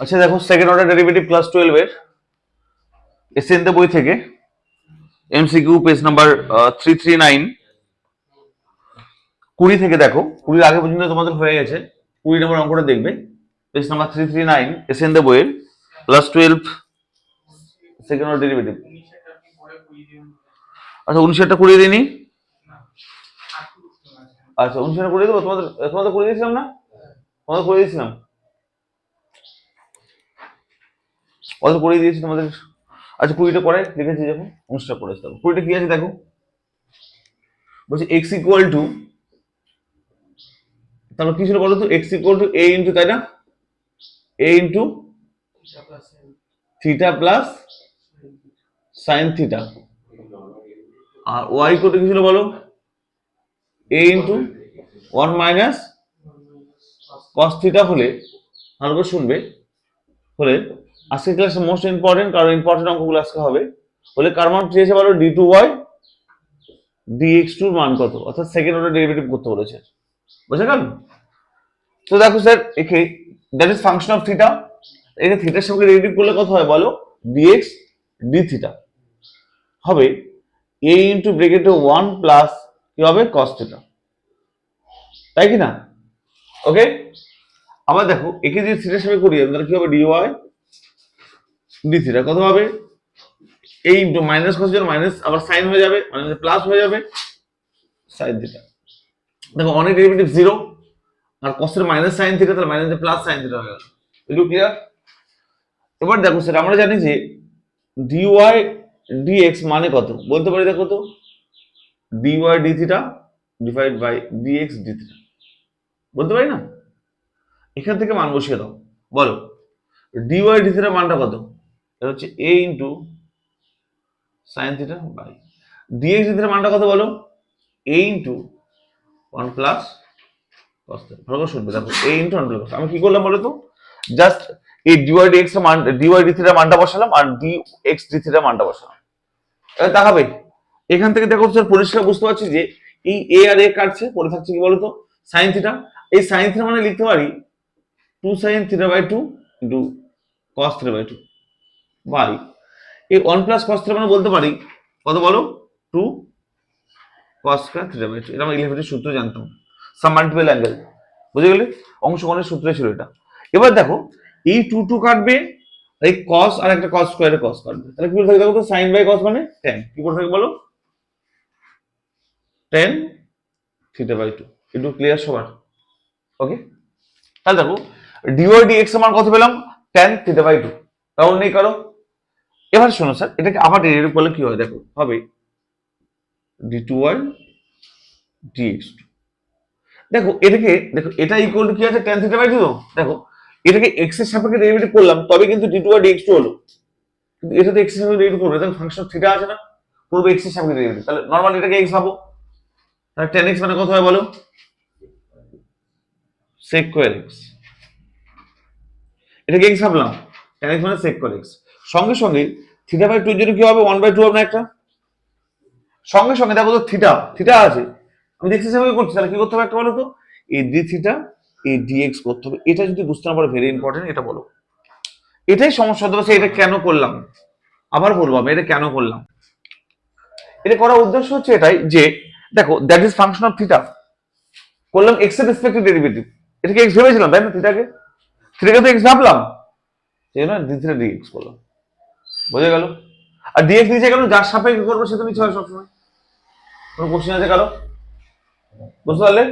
আচ্ছা দেখো, second order derivative class 12 এর এসএনতে বই থেকে এমসিকিউ পেজ নাম্বার 339 20 থেকে দেখো, 20 আগে পর্যন্ত তোমাদের হয়ে গেছে। 20 নম্বর অঙ্কটা দেখবে, পেজ নাম্বার 339 এসএনতে বইয়ের ক্লাস 12 সেকেন্ড অর্ডার ডেরিভেটিভ। আচ্ছা 19টা করিয়ে দিইনি। আচ্ছা 19টা করিয়ে দেবো। তোমাদের তোমাদের করে দিয়েছিলাম না? তোমাদের করে দিয়েছিলাম, অত করিয়ে দিয়েছি তোমাদের। আচ্ছা 20টা করে লিখেছি যখন, 19টা করেছি। দেখো 20টা কি আছে দেখো, বলছে এক্স ইকুয়াল টু, তারপর কি ছিল বলো তো, X equal to A into, তাই না, A into theta plus sine theta. আর ওয়াই ইকুয়াল টু কি ছিল বলো, A into 1 minus cos theta হলে, ভালো করে শুনবে, হলে আজকে ক্লাসে মোস্ট ইম্পর্টেন্ট, কারণ ইম্পর্টেন্ট অঙ্কগুলো আজকে হবে, হলে কার মান চেয়েছে বলো, ডি টু ওয়াই ডিএক্স টুর মান কত, অর্থাৎ সেকেন্ড অর্ডার ডেরিভেটিভ করতে বলেছে। বুঝে গেল? তো দেখো স্যার, একে that is function of theta, এটা থিটার সঙ্গে ডেরিভেটিভ করলে কত হয় বলো, ডিএক্স ডি থিটা হবে এ ইন্টু ব্রেকেটে 1 প্লাস কি হবে কস থিটা, তাই কি না? ওকে, আবার দেখো একে যদি থিটার সঙ্গে করি তাহলে কি হবে, ডি ওয়াই ডি থিটা কত হবে, এই ইন্টু মাইনাস কস যেন মাইনাস আবার সাইন হয়ে যাবে, মানে প্লাস হয়ে যাবে সাইন থিটা। দেখো অনেক ডেরিভেটিভ জিরো, আর কসের মাইনাস সাইন থিটা, তাহলে মাইনাস প্লাস সাইন থিটা হয়ে গেল। এটুকু ক্লিয়ার? এবার দেখো স্যার, আমরা জানি যে ডিওয়াই ডিএক্স মানে কত বলতে পারি, দেখো তো, d y d theta divide by dx D theta বলতে পারি না? এখান থেকে মান বসিয়ে দাও, বলো ডিওয়াই ডি থিটা মানটা কত, এটা হচ্ছে A into sine theta by dx D theta মানটা কত বলো, A into 1 plus cos theta. ভালো করে শুনবে, দেখো এ ইন্টু 1 প্লাস, আমি কি করলাম বলো তো, জাস্ট এই ডিওয়াই ডিএক্স এর মান, ডিওয়াই ডি থিটা মানটা বসালাম, আর ডিএক্স ডি থিটা মানটা বসালাম। এবার তাকাবে, এখান থেকে দেখো স্যার পরিষ্কার বুঝতে পারছি যে এই এ আর এ কাটছে, পড়ে থাকছে কি বলতো, সাইন থিটা। এই সাইন থিটা মানে লিখতে পারি 2 sine theta by 2 into cos theta by 2 by এই 1 প্লাস কস থিটা মানে বলতে পারি কত বলো, 2 কস স্কয়ার থিটা বাই 2। এটা আমরা ইলেভেনের সূত্র জানতাম, সাম মাল্টিপল অ্যাঙ্গেল। বুঝে গেলে? অংশকোণের সূত্রে ছিল এটা। এবার দেখো এই 2 কাটবে, এই কস আর একটা কস স্কয়ারের কস কাটবে, তাহলে কি করে থাকে দেখো তো, সাইন বাই কস মানে tan, কি করে থাকে বলো, tan থিটা বাই 2। একটু ক্লিয়ার সবার? ওকে, তাহলে দেখো ডিওয়াই ডিএক্স এর মান কত পেলাম, tan থিটা বাই 2, তাহলে নেই কারো। এবার শোনো স্যার, এটাকে আবার ডেরিভেটিভ করলে কি হয় দেখো, হবে d2y dx2। দেখো এটাকে, দেখো এটা ইকুয়াল টু কি আছে, tan থিটা বাই 2। তো দেখো এটাকে x এর সাপেক্ষে ডেরিভেটিভ করলাম, তবে কিন্তু d2y dx2 হলো, কিন্তু এটা তো x এর সাপেক্ষে ডেরিভেটিভ করবে, তাহলে ফাংশন থিটা আছে না, করবে x এর সাপেক্ষে ডেরিভেটিভ, তাহলে নরমালি এটাকে x ভাবো, তাহলে tan x মানে কত হয় বলো, sec স্কয়ার x। এটাকে x ভাবলাম, tan x মানে sec স্কয়ার x। সঙ্গে সঙ্গে থিটা বাই 2 এর জন্য কি হবে, 1/2 হবে না একটা, সঙ্গে সঙ্গে দেখো তো থিটা, থিটা আছে, আমি দেখছি সেভাবে করছি, তাহলে কি করতে হবে একটা বলো তো, এই ডি থিটা এই ডিএক্স করতে হবে। এটা যদি বুঝতে না পারো, ভেরি ইম্পর্টেন্ট, এটা বলো, এটাই সমস্যা হতে পারে। এটা কেন করলাম, আবার বলবো আমি এটা কেন করলাম। এটা করার উদ্দেশ্য হচ্ছে এটাই যে দেখো that is function of theta, করলাম এক্স এর রেসপেক্টিভ ডেরিভেটিভ, এটাকে এক্স ভেবেছিলাম তাই না, থিটাকে, থিটাকে তো এক্স ভাবলাম, সেই জন্য ডি থিটা ডিএক্স করলাম। বোঝা গেল? আর ডিএক্স নিচে কেন, যার সাপেক্ষে করবো সে তো নিচে হয় সবসময়। কোনো কোশ্চেন আছে কারো? বুঝতে পারলে?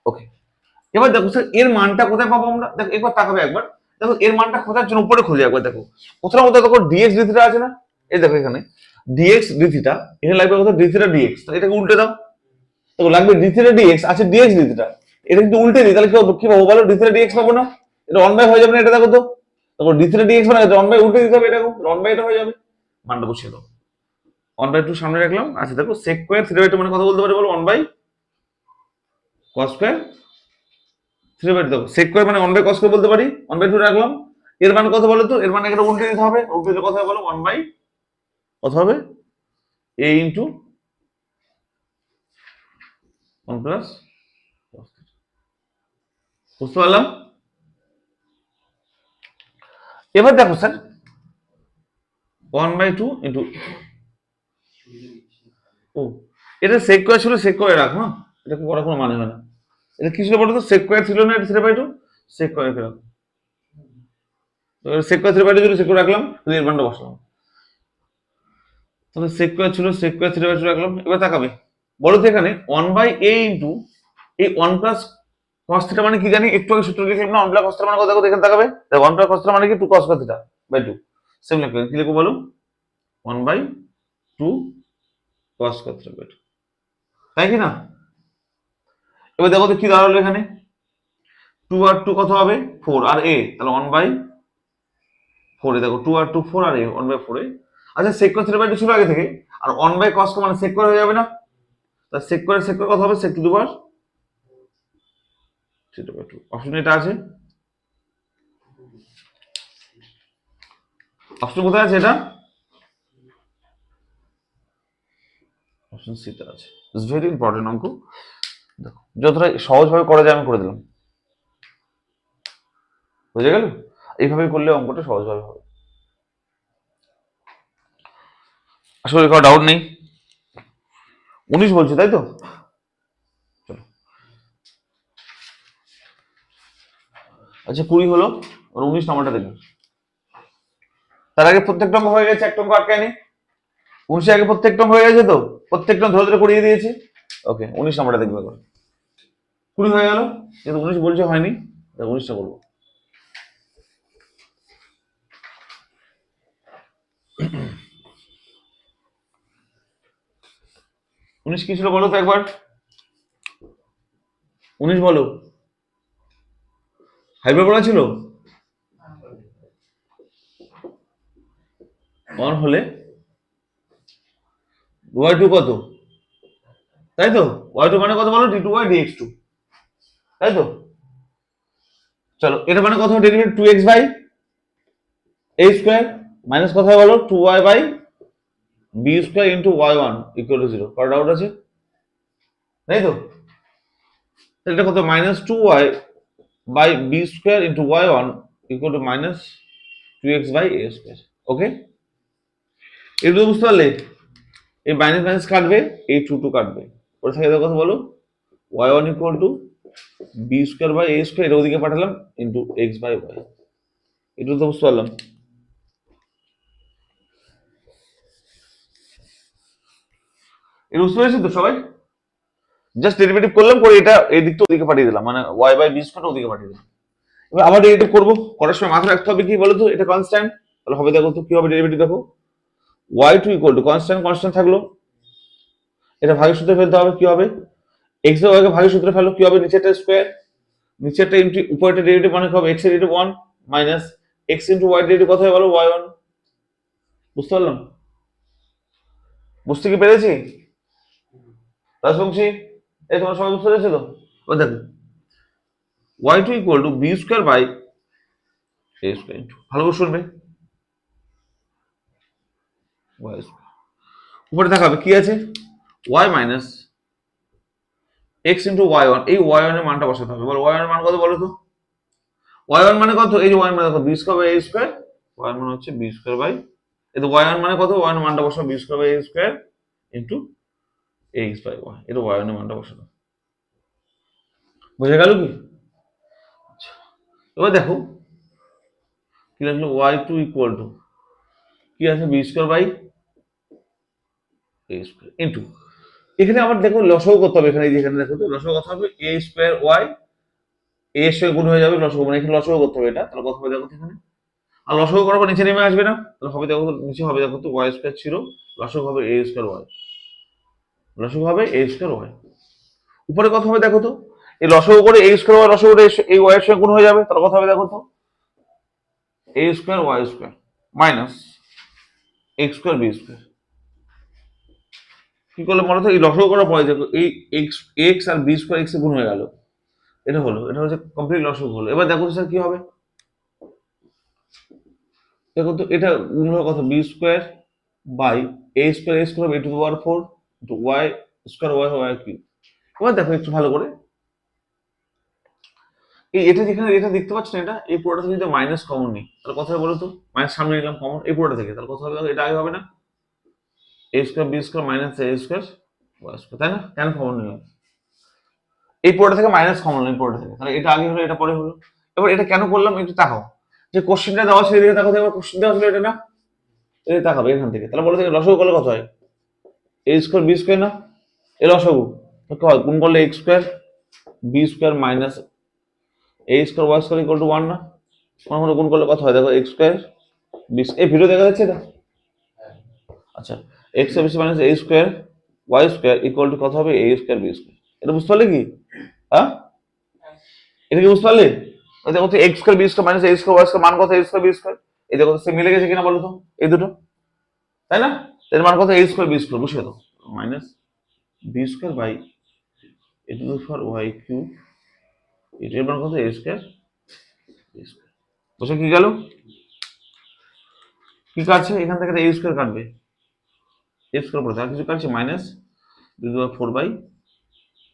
ওকে, এবার দেখো স্যার এর মানটা কোথায় পাবো আমরা, দেখো একবার তাকাবে একবার, দেখো এর মানটা খোঁজার জন্য উপরে খুঁজে একবার, দেখো কোথাও না কোথাও দেখো ডিএক্স ডি থিটা আছে না, এই দেখো এখানে ডিএক্স ডি থিটা, এখানে লাগবে কোথাও ডি থিটা ডিএক্স, তাহলে এটাকে উল্টে দাও, দেখো লাগবে ডি থিটা ডিএক্স আছে ডিএক্স ডি থিটা, এটা কিন্তু উল্টে দিই, তাহলে কি পাবো বলো, ডি থিটা ডিএক্স পাবো না, এটা 1 বাই হয়ে যাবে না, এটা দেখো তো, দেখো ডি থিটা ডিএক্স মানে 1 বাই উল্টে দিতে হবে, এটা 1 বাই এটা হয়ে যাবে, মানটা বসিয়ে দাও, 1/2 সামনে রাখলাম। আচ্ছা দেখো sec স্কয়ার থিটা বাই 2 মানে কথা বলতে পারি বলো, 1 by cos square three by, দেখো সেক করে মানে 1 বাই কস করে বলতে পারি, 1/2 রাখলাম। এর মান কত বলো তো, এর মান এখানে উল্টে দিতে হবে, উল্টে দিলে কথা বলো 1 বাই কত হবে, a ইন্টু 1 প্লাস, বুঝতে পারলাম? এবার দেখো স্যার 1/2 ইন্টু, ও এটা সেক করে ছিল, সেক করে রাখো, হ্যাঁ এটা করার কোনো মানে হয় না। এটা কি ছিল বলো তো, সেক করে ছিল না, এটা 3/2 সেক করে রাখলাম, সেক করে 3/2 ছিল, সেক করে রাখলাম, এর মানটা বসালাম। তাহলে সেক করে ছিল, সেক করে 3/2 রাখলাম। এবার তাকাবে, বলো তো এখানে 1/a ইন্টু এই 1 প্লাস cos থিটা মানে কি জানি, একটু আগে সূত্র লিখলাম না, 1 প্লাস cos থিটা মানে কত, দেখো এখানে তাকাবে, 1 প্লাস cos থিটা মানে কি 2 cos থিটা বাই 2, সেম লিখবে, কি লিখবো বলো, 1/2 cos থিটা বাই 2, তাই কি না? এবার দেখো তো কি দাঁড়ালো এখানে, 2 আর 2 কত হবে 4, আর a তাহলে 1/4, দেখো 2 আর 2 4, আর a 1/4 এ। আচ্ছা সেক করে 3/2 ছিল আগে থেকে, আর 1/cos মানে সেক করে হয়ে যাবে না, তা সেক করে কত হবে, সেক টু দি পাওয়ার 3/2, অপশন এটা আছে, অপশন কোথায় আছে, এটা অপশন সি তে আছে। ইটস ভেরি ইম্পর্টেন্ট অঙ্ক, দেখো যতটা সহজভাবে করা যায় আমি করে দিলাম, বুঝে গেল? এইভাবে করলে অঙ্কটা সহজভাবে হবে। আসলে কারো ডাউট নেই? 19 বলছে তাই তো, চলো আচ্ছা 20 হলো, 19 নাম্বারটা দেখুন। তার আগে প্রত্যেকটা অঙ্ক হয়ে গেছে, একটা অঙ্ক আটকায়নি। 19 আগে প্রত্যেকটা অঙ্ক হয়ে গেছে তো, প্রত্যেকটা ধরে ধরে করিয়ে দিয়েছি। ওকে 19 নাম্বারটা দেখবে এখন, 20 হয়ে গেল, যেহেতু 19 বলছে হয়নি, 19টা বলবো। উনিশ কি ছিল বলো তো একবার, 19 বলো, হাইপারবোলা ছিল, 1 হলে y2 কত, তাই তো, y2 মানে কত বলো, d2y dx2, তাই তো। চলো এটা মানে কত, derivative 2x by a square minus কত হয় বলো, 2y by b square into y1 equal to 0, কার ডাউট আছে, তাই তো। তাহলে এটা কত, minus 2y by b square into y1 equal to minus 2x by a square, okay. এটা তো বুঝতে পারলে, এই মাইনাস মাইনাস কাটবে, এই 2 কাটবে, ওটা থাকে কথা বলো, y1 equal to b square by a square, এটা ওদিকে পাঠালাম ইন্টু x বাই y, এটা তো বুঝতে পারলাম। এটা বুঝতে পেরেছি তো সবাই, জাস্ট ডেরিভেটিভ করলাম, করে এটা এই দিকটা ওদিকে পাঠিয়ে দিলাম, মানে y বাই b স্কয়ার ওদিকে পাঠিয়ে দিলাম। এবার আবার ডেরিভেটিভ করবো, করার সময় মাথায় রাখতে হবে কি বলো তো, এটা কনস্ট্যান্ট, তাহলে হবে দেখো তো কি হবে ডেরিভেটিভ, দেখো y2 equal to constant, constant থাকলো, এটা ভাগের সূত্রে ফেলতে হবে, কি হবে, x এর ওয়াইকে ভাগের সূত্রে ফেলো, কি হবে, নিচেরটা স্কয়ার, নিচেরটা ইনটু উপরেরটা ডেরিভেটিভ, মানে কি হবে, x এর derivative 1 minus x into y derivative কত হয় বলো, y1, বুঝতে পারলাম, বুঝতে কি পেরেছি রাজবংশী, এই তোমার সবাই বুঝতে পেরেছো তো। এবার দেখো y2 equal to b square by a square, ভালো করে শুনবে, y স্কয়ার, উপরে দেখাবে কি আছে, y minus x into y1, এই y1 এর মানটা বসাতে হবে, বলো y1 এর মান কত বলো তো, y1 মানে কত, এই যে y1 মানে দেখো b square by a square, y1 মানে হচ্ছে b স্কয়ার বাই, এই তো y1 মানে কত, y1 এর মানটা বসাও b square by a square into x by y, এটা y1 এর মানটা বসানো, বুঝে গেল কি? এবার দেখো কি লাগলো, y2 ইকুয়াল টু কি আছে, b square by a square into, এখানে আবার দেখো লসাগু করতে হবে, এখানে যেখানে দেখো তো লসাগু করতে হবে, a স্কয়ার y, a এর সঙ্গে গুণ হয়ে যাবে লসাগু, মানে এখানে লসাগু করতে হবে, এটা তাহলে কত হবে দেখো তো এখানে, আর লসাগু করার পর নিচে নেমে আসবে না, তাহলে হবে দেখো তো, নিচে হবে দেখো তো y স্কয়ার ছিল, লসাগু হবে a স্কয়ার y, লসাগু হবে a স্কয়ার y, উপরে কত হবে দেখো তো, এই লসাগু করে a স্কয়ার y, লসাগু করে এই y এর সঙ্গে গুণ হয়ে যাবে, তাহলে কত হবে দেখো তো, a square y square minus x square b square, কি করলে মনে তো, এই লসাগু করার পরে দেখো এই x আর b স্কয়ার x এ গুণ হয়ে গেল, এটা হলো, এটা হচ্ছে কমপ্লিট লসাগু হলো। এবার দেখো তো স্যার কি হবে, দেখো তো এটা গুণ হলো কত, b square by a square হবে a to the power 4 into y square y cube. এবার দেখো একটু ভালো করে, এটা যেখানে এটা দেখতে পাচ্ছেন, এটা এই পুরোটা থেকে যদি মাইনাস কমন নিই তাহলে কথা হবে বলো তো, মাইনাস সামনে নিলাম কমন এই পুরোটা থেকে, তাহলে কথা হবে এটা আগে হবে না, এ স্কোয়ার বি স্কোয়ার মাইনাস এ স্কোয়ার ওয়াই স্কোয়ার, তাই না? কেন কমন নিলাম? এই পুরোটা থেকে মাইনাস কমন নিলাম পুরোটা থেকে, তাহলে এটা আগে হলো এটা পরে হলো। এবার এটা কেন করলাম একটু তাকাও, যে কোশ্চেনটা দেওয়া ছিল এদিকে তাকাও, এবার কোশ্চেন দেওয়া ছিল এটা না, এই তাকাবে এখান থেকে, তাহলে বলো থেকে লসাগু করলে কত হয়? এ স্কোয়ার বি স্কোয়ার না, এ লসাগু তো হয় গুণ করলে x square B square minus A square Y square equal to 1 না, মনে মনে গুণ করলে কত হয় দেখো, এক্স স্কোয়ার বি, এই ভিডিও দেখা যাচ্ছে এটা? আচ্ছা, এক্স এর বেশি minus A square Y square equal to কত হবে, এ স্কোয়ার বি স্কোয়ার। এটা বুঝতে পারলে কি? হ্যাঁ, এটা কি বুঝতে পারলে? ওই দেখো তো X square B square minus এ স্কোয়ার ওয়াই স্কোয়ার মান কত, এ স্কোয়ার বি স্কোয়ার, এই দেখো সে মিলে গেছে কিনা বলো তো এই দুটো, তাই না? এর মান কত, এ স্কোয়ার বি স্কোয়ার, বসিয়ে দাও minus b square by a to the power y cube, এটার মান কত, এ স্কোয়ার বি স্কোয়ার। বসে কি গেল, কি কাটছে এখান থেকে, এ স্কোয়ার কাটবে, এ স্কোয়ার পড়ে আর কিছু কাটছে minus 4 by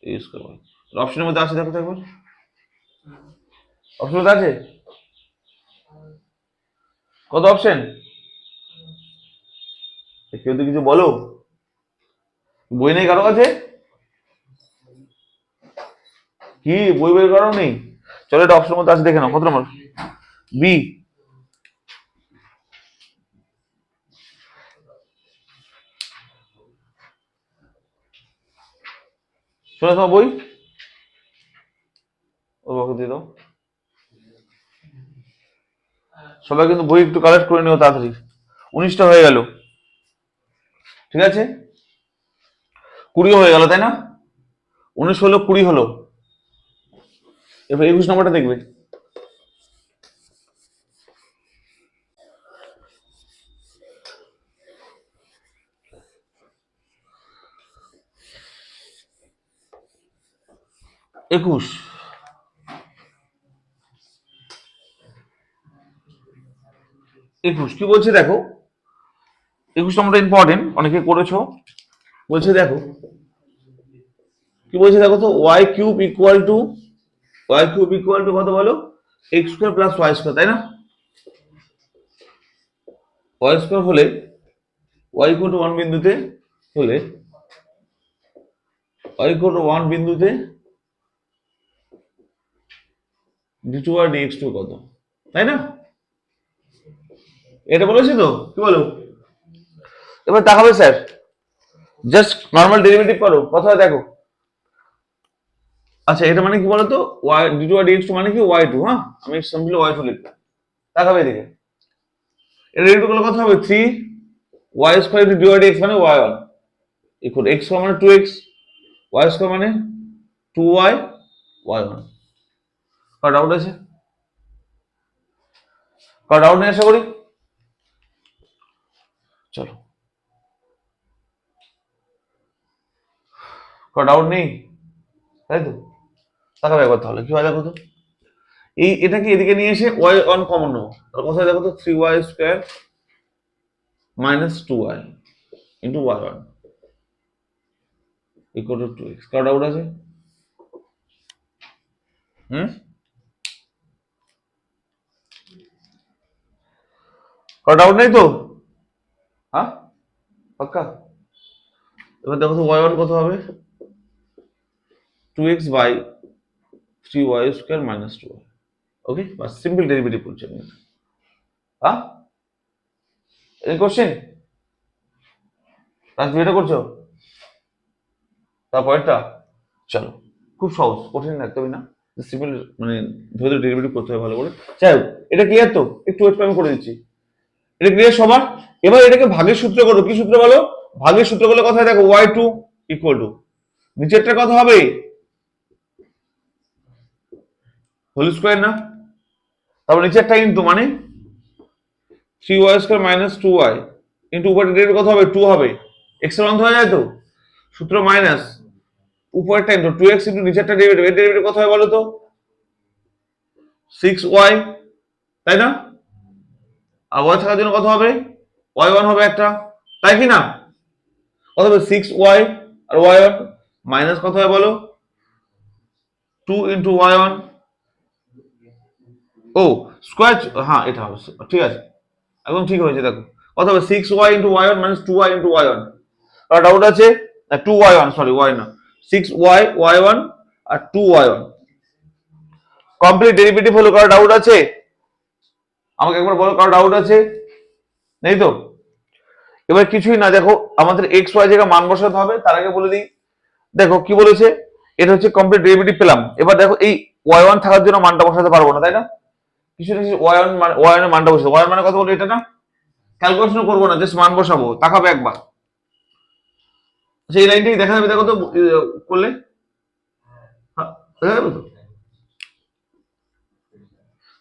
a square by, অপশনের মধ্যে আছে দেখো তো একবার, অপশন মধ্যে আছে কত অপশন, কেউ তো কিছু বলো, বই নেই কারো কাছে? কি বই বের করাও নেই? চলো এটা অপশনের মধ্যে আছে দেখে নাও, কত নম্বর? বি। শোনো তোমার বই, ও বাকি দিয়ে দাও, সবাই কিন্তু বই একটু কালেক্ট করে নিও তাড়াতাড়ি, 19টা হয়ে গেল, ঠিক আছে? 20 হয়ে গেল তাই না, 19 হলো 20 হলো, এবার 21 নম্বরটা দেখবে। একুশ, কি বলছে দেখো, 21 নম্বরটা ইম্পর্টেন্ট, অনেকে করেছো। বলছে দেখো কি বলছে দেখো তো, ওয়াই কিউব ইকুয়াল টু কত বলো, x square plus y square, তাই না? ওয়াই স্কোয়ার হলে ওয়াই ইকুয়াল টু 1 বিন্দুতে হলে ওয়াই ইকুয়াল টু 1 বিন্দুতে ডি2 আর ডিএক্স2 কত, তাই না? এটা বলেছে তো, কি বলো? এবার তাকাবে স্যার, জাস্ট নর্মাল ডেরিভেটিভ করো, কথা দেখো। আচ্ছা এটা মানে কি বলতো, ওয়াই ডি2 আর ডিএক্স2 মানে কি ওয়াই2, হ্যাঁ আমি সিম্পলি ওয়াই2 লিখলাম, তাকাবে এদিকে, এটা ডেরিভেটিভ করলে কত হবে, 3 ওয়াই স্কোয়ার ইনটু ডি আর ডিএক্স মানে ওয়াই1 ইকুয়াল এক্স স্কোয়ার মানে 2x, ওয়াই স্কোয়ার মানে 2y y1। কার ডাউট আছে? কার ডাউট নেই আশা করি? চলো, কার ডাউট নেই, তাই তো? তাকাবে একবার তাহলে কি হয় দেখো তো, এই এটাকে এদিকে নিয়ে এসে y1 কমন নেবো, তাহলে কোথায় দেখো তো, 3y square minus 2y into y1 equal two 2x। কার ডাউট আছে? হুম, কার ডাউট নেই তো? হ্যাঁ পাক্কা? এবার দেখো তো y1 কত হবে, 2x by 3y square minus 2y। Okay, বাস সিম্পল ডেরিভেটিভ করছি আমি, হ্যাঁ এই কোশ্চেন ক্লাস ভিডিও করছো, তারপরেরটা চলো, খুব সহজ, কঠিন একদমই না, সিম্পল মানে ধরে ধরে ডেরিভেটিভ করতে হবে ভালো করে। যাই হোক, এটা ক্লিয়ার তো, একটু ওয়েট আমি করে দিচ্ছি, এটা ক্লিয়ার সবার? এবার এটাকে ভাগের সূত্র করো, কি সূত্র বলো? ভাগের সূত্র করলে কথা দেখো, y2 ইকুয়াল টু নিচেরটা কত হবে, হোল স্কোয়ার না, তারপর নিচেরটা ইন্টু মানে 3y square minus 2y into উপরের ডেরিভেটিভ কত হবে, 2 হবে, x এর অন্ত হয়ে যায় তো, সূত্র মাইনাস উপরেরটা ইন্টু 2x ইন্টু নিচেরটা ডেরিভেটিভ, এর ডেরিভেটিভ কত হয় বলো তো, 6y, তাই না? আর y থাকার জন্য কত হবে, y1 হবে একটা, তাই কি না? কত হবে, 6y আর y1 মাইনাস কত হয় বলো, 2 ইন্টু y1 ও স্কোয়ার, হ্যাঁ এটা হবে, ঠিক আছে, একদম ঠিক হয়েছে। দেখো কত হবে, 6y into y1 minus 2y into y1। আর ডাউট আছে, 2y1, সরি y না, 6y y1 আর 2y1 কমপ্লিট ডেরিভেটিভ হলো। কারো ডাউট আছে? আমাকে একবার বলো, কারো ডাউট আছে? নেই তো? এবার কিছুই না, দেখো আমাদের এক্স ওয়াই জায়গায় মান বসাতে হবে। তার আগে বলে দিই, দেখো কি বলেছে, এটা হচ্ছে কমপ্লিট ডেরিভেটিভ পেলাম। এবার দেখো এই y1 থাকার জন্য মানটা বসাতে পারবো না, তাই না? কিছু না কিছু y1 মানে y1 এর মানটা বসাবো। y1 মানে কত বলো, এটা না? ক্যালকুলেশন করবো না, জাস্ট মান বসাবো, তাকাবে একবার। সেই লাইনটাই দেখা যাবে, দেখো তো করলে, হ্যাঁ, দেখা যাবে তো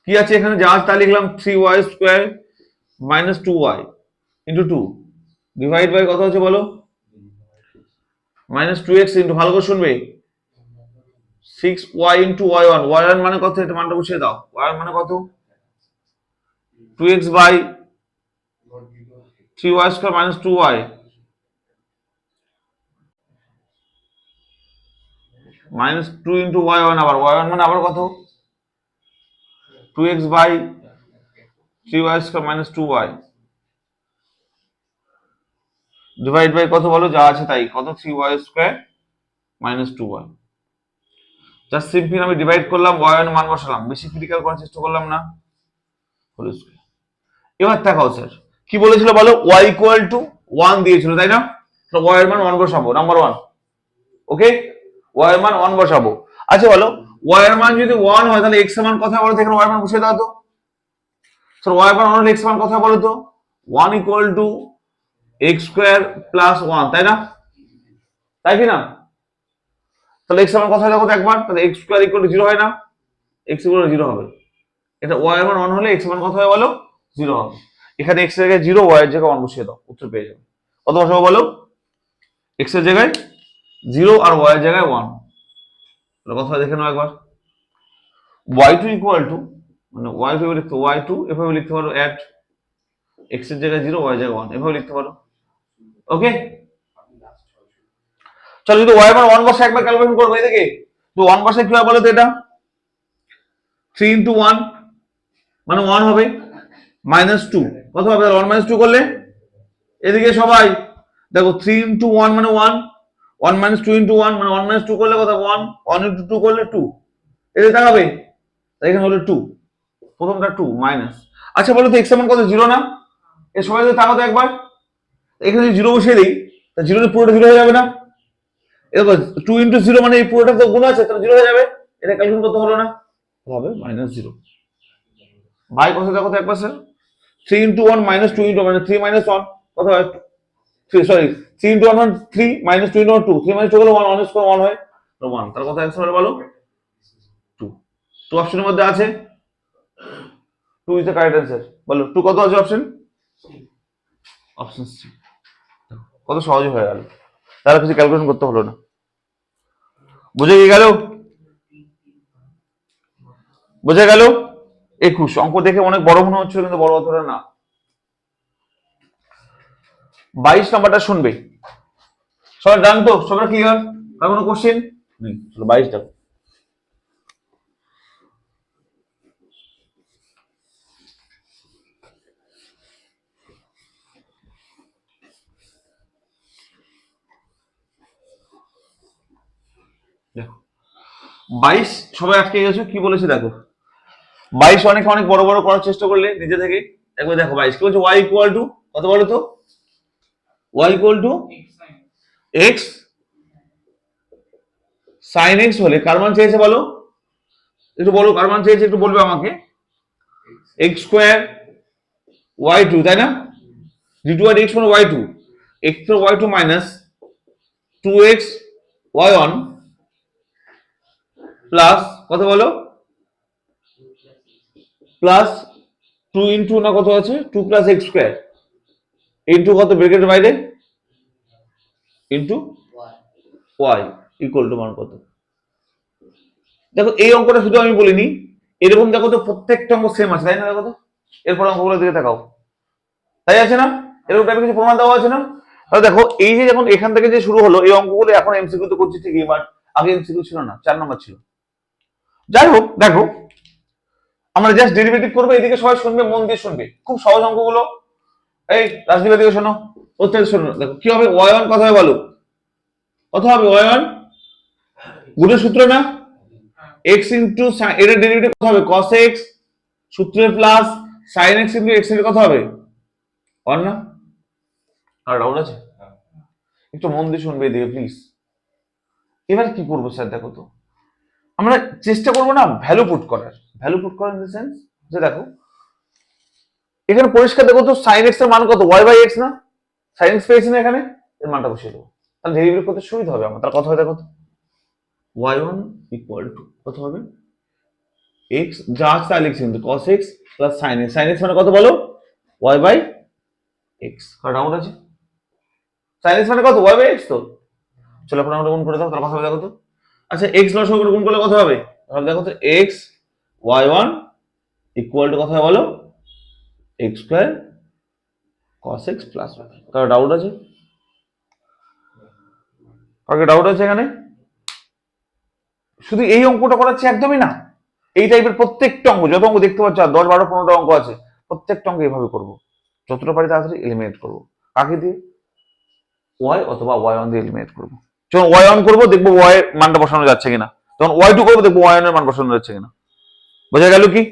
কি আছে এখানে, যা আছে তা লিখলাম, 3y square minus 2y into 2 divide by কত হচ্ছে বলো, মাইনাস 2x ইন্টু, ভালো করে শুনবে, 6y ইন্টু y1। y1 মানে কত, এটা মানটা বসিয়ে দাও। y1 মানে কত, 2x by 3y square minus 2y minus 2 into y1। আবার y1 মানে আবার কত, 2x by 3y square minus 2y divide by কত বলো, যা আছে তাই, কত, 3y square minus 2y। Just simply আমি ডিভাইড করলাম, y1 মান বসালাম, বেশি ক্রিটিক্যাল করার চেষ্টা করলাম না। এবার দেখাও স্যার কি বলেছিল বলো, y ইকুয়াল টু 1 দিয়েছিল, তাই না? y এর মান 1 বসাবো, নাম্বার 1। ওকে, y এর মান 1 বসাবো। আচ্ছা বলো, y এর মান যদি 1 হয় তাহলে x এর মান কত বলো তো, এখানে y এর মান বসিয়ে দাও তো। স্যার y এর মান 1 হলে x এর মান কত বলো তো, 1 equal to x square plus 1, তাই না? তাই কি না? তাহলে x এর মান কত হয় দেখো তো একবার, তাহলে x স্কয়ার ইকুয়াল টু 0 হয় না? x ইকুয়াল টু 0 হবে। এটা y এর মান 1 হলে x এর মান কত হয় বলো, 0 হবে। এখানে x এর জায়গায় 0, y এর জায়গায় 1 বসিয়ে দাও, উত্তর পেয়ে যাবে। কত বসাবো বলো, x এর জায়গায় 0 আর y এর জায়গায় 1। তাহলে কথা দেখে নাও একবার, y2 ইকুয়াল টু, মানে y2 লিখতে, y2 এভাবে লিখতে পারো, অ্যাট x এর জায়গায় 0, y এর জায়গায় 1 এভাবে লিখতে পারো। ওকে, চলো যদি y এর মান 1 বসে একবার ক্যালকুলেশন করবো, এদিকে তো 1 বসে কি হয় বলো তো, এটা 3 ইন্টু 1 মানে 1 হবে, মাইনাস 2 কত হবে, 1 মাইনাস 2 করলে, এদিকে সবাই দেখো 3 ইন্টু 1 মানে 1, 1 মাইনাস 2 ইন্টু 1 মানে 1 মাইনাস 2 করলে কত, 1, 1 ইন্টু 2 করলে 2, এদিকে তাকাবে, এখানে হলো 2, প্রথমটা 2 মাইনাস। আচ্ছা বলো তো x এর মান কত, 0 না? এর সবাই যদি তাকাতো একবার, এখানে যদি 0 বসিয়ে দিই, তা 0 পুরোটা 0 হয়ে যাবে না? এরকম 2 ইন্টু 0 মানে এই পুরোটা তো গুণ আছে, তাহলে 0 হয়ে যাবে। এটা ক্যালকুলেশন করতে হলো না, হবে মাইনাস 0। ভাই কত দেখো তো একবার স্যার, 3 ইন্টু 1 মাইনাস 2 ইন্টু, মানে 3 মাইনাস 1 কত হয়, 3, সরি 3 ইন্টু 1 মানে 3 মাইনাস 2 ইন্টু 1 2, 3 মাইনাস 2 হলো 1, 1 স্কয়ার 1 হয়, 1, তার কথা অ্যান্সার হবে বলো 2। 2 অপশনের মধ্যে আছে, 2 ইজ দ্য কারেক্ট অ্যান্সার। বলো 2 কত আছে অপশন, অপশন সি। কত সহজে হয়ে গেল, তারা কিছু ক্যালকুলেশন করতে হলো না। বুঝে গেল, বুঝে গেল? 21 অঙ্ক দেখে অনেক বড় মনে হচ্ছিল, কিন্তু বড় অতটা না। 22 নাম্বারটা শুনবে, সবাই জান তো, সবাই ক্লিয়ার? আর কোনো কোশ্চেন নেই? 22টা দেখো, 22 সবাই আটকে গেছো, কি বলেছে দেখো, 22 অনেকে অনেক বড় বড় করার চেষ্টা করলে নিজে থেকে, একবার দেখো 22 কি বলছে, y ইকুয়াল টু কত বলো তো, y equal to x sin x হলে কার মান চেয়েছে বলো, একটু বলো কার মান চেয়েছে, একটু বলবে আমাকে, x স্কয়ার y2, তাই না? d2 আর x মানে y2, x square y2 minus 2x y1 plus কত বলো, প্লাস 2 ইন্টু না কত আছে, 2 প্লাস x স্কয়ার ইন্টু কত ব্র্যাকেটের বাইরে, ইন্টু y ইকুয়াল টু মান কত। দেখো এই অঙ্কটা শুধু আমি বলিনি, এরকম দেখো তো প্রত্যেকটা অঙ্ক সেম আছে, তাই না? দেখো তো এরপর অঙ্কগুলোর দিকে তাকাও, তাই আছে না? এরকম টাইপের কিছু প্রমাণ দেওয়া আছে না? তাহলে দেখো এই যে যখন এখান থেকে যে শুরু হলো, এই অঙ্কগুলো এখন এমসিকিউ তো করছি ঠিকই, বাট আগে এমসিকিউ ছিল না, 4 নম্বর ছিল। যাই হোক দেখো, আমরা জাস্ট ডেরিভেটিভ করবো, এদিকে সবাই শুনবে, মন দিয়ে শুনবে, খুব সহজ অঙ্কগুলো। এই রাজদীপ দিকে শোনো, প্রত্যেক শোনো, দেখো কি হবে, y1 কথা হবে বলো, কত হবে y1, গুণের সূত্র না, x ইন্টু এটা ডেরিভেটিভ কত হবে, cos x সূত্রের plus sin x into x এর কত হবে 1 না? আর ডাউট আছে? একটু মন দিয়ে শুনবে এদিকে প্লিজ। এবার কি করবো স্যার, দেখো তো আমরা চেষ্টা করবো না ভ্যালু পুট করার, ভ্যালু পুট করার ইন দ্য সেন্স যে দেখো এখানে পরিষ্কার দেখো তো sin x এর মান কত, y বাই x না, sin x পেয়েছি না, এখানে এর মানটা বসিয়ে দেবো, তাহলে ডেরিভেটিভ করতে সুবিধা হবে আমার। তার কত হয় দেখো তো, y1 ইকুয়াল টু কত হবে, x যা আছে তা লিখছি কিন্তু cos x plus sin x, sin x মানে কত বলো, y বাই x, কার ডাউট আছে? sin x মানে কত, y বাই x তো, চলো এখন আমরা গুণ করে দাও, তার কথা হবে দেখো তো। আচ্ছা x লসগু করে গুণ করলে কত হবে, তাহলে দেখো তো x y1 ইকুয়াল টু কথা বলো x square cos x plus y, কার ডাউট আছে? কার ডাউট আছে এখানে? শুধু এই অঙ্কটা করাচ্ছি একদমই না, এই টাইপের প্রত্যেকটা অঙ্ক, যত অঙ্ক দেখতে পাচ্ছ, 10 12 15টা অঙ্ক আছে, প্রত্যেকটা অঙ্ক এইভাবে করবো, যতটা পারি তাড়াতাড়ি এলিমিনেট করবো, কাকে দিয়ে, y অথবা y1 দিয়ে এলিমিনেট করবো। যখন y1 করবো দেখবো y এর মানটা বসানো যাচ্ছে কিনা, তখন y2 করবো দেখবো y1 এর মান বসানো যাচ্ছে কিনা, বোঝা গেল কি?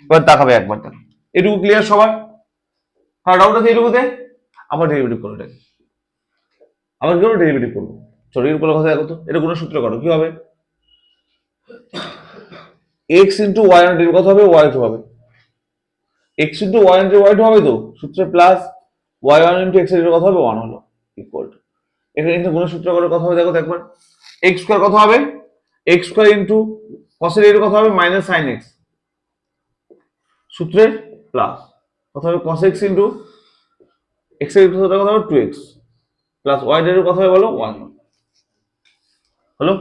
এবার তাকাবে একবার, দেখো এটুকু ক্লিয়ার সবার? হ্যাঁ ডাউট আছে এটুকুতে? আবার ডেরিভেটিভ করো এটাকে, আবার কি করবো, ডেরিভেটিভ করবো, চলো এর কথা দেখো তো, এটা কোনো সূত্র করো, কি হবে, x ইন্টু y এর কত হবে, y2 হবে, x ইন্টু y এর y2 হবে তো, সূত্রে প্লাস y1 ইন্টু x এর কত হবে 1 হলো, ইকুয়াল টু, এখানে কিন্তু গুণ সূত্র করে কথা হবে দেখো তো একবার, x স্কয়ার কত হবে, x স্কয়ার ইন্টু cos এর কত হবে মাইনাস sin x, সূত্রে প্লাস কত হবে cos x ইন্টু x এর কত হবে 2x প্লাস y এর কত হবে বলো 1 হলো।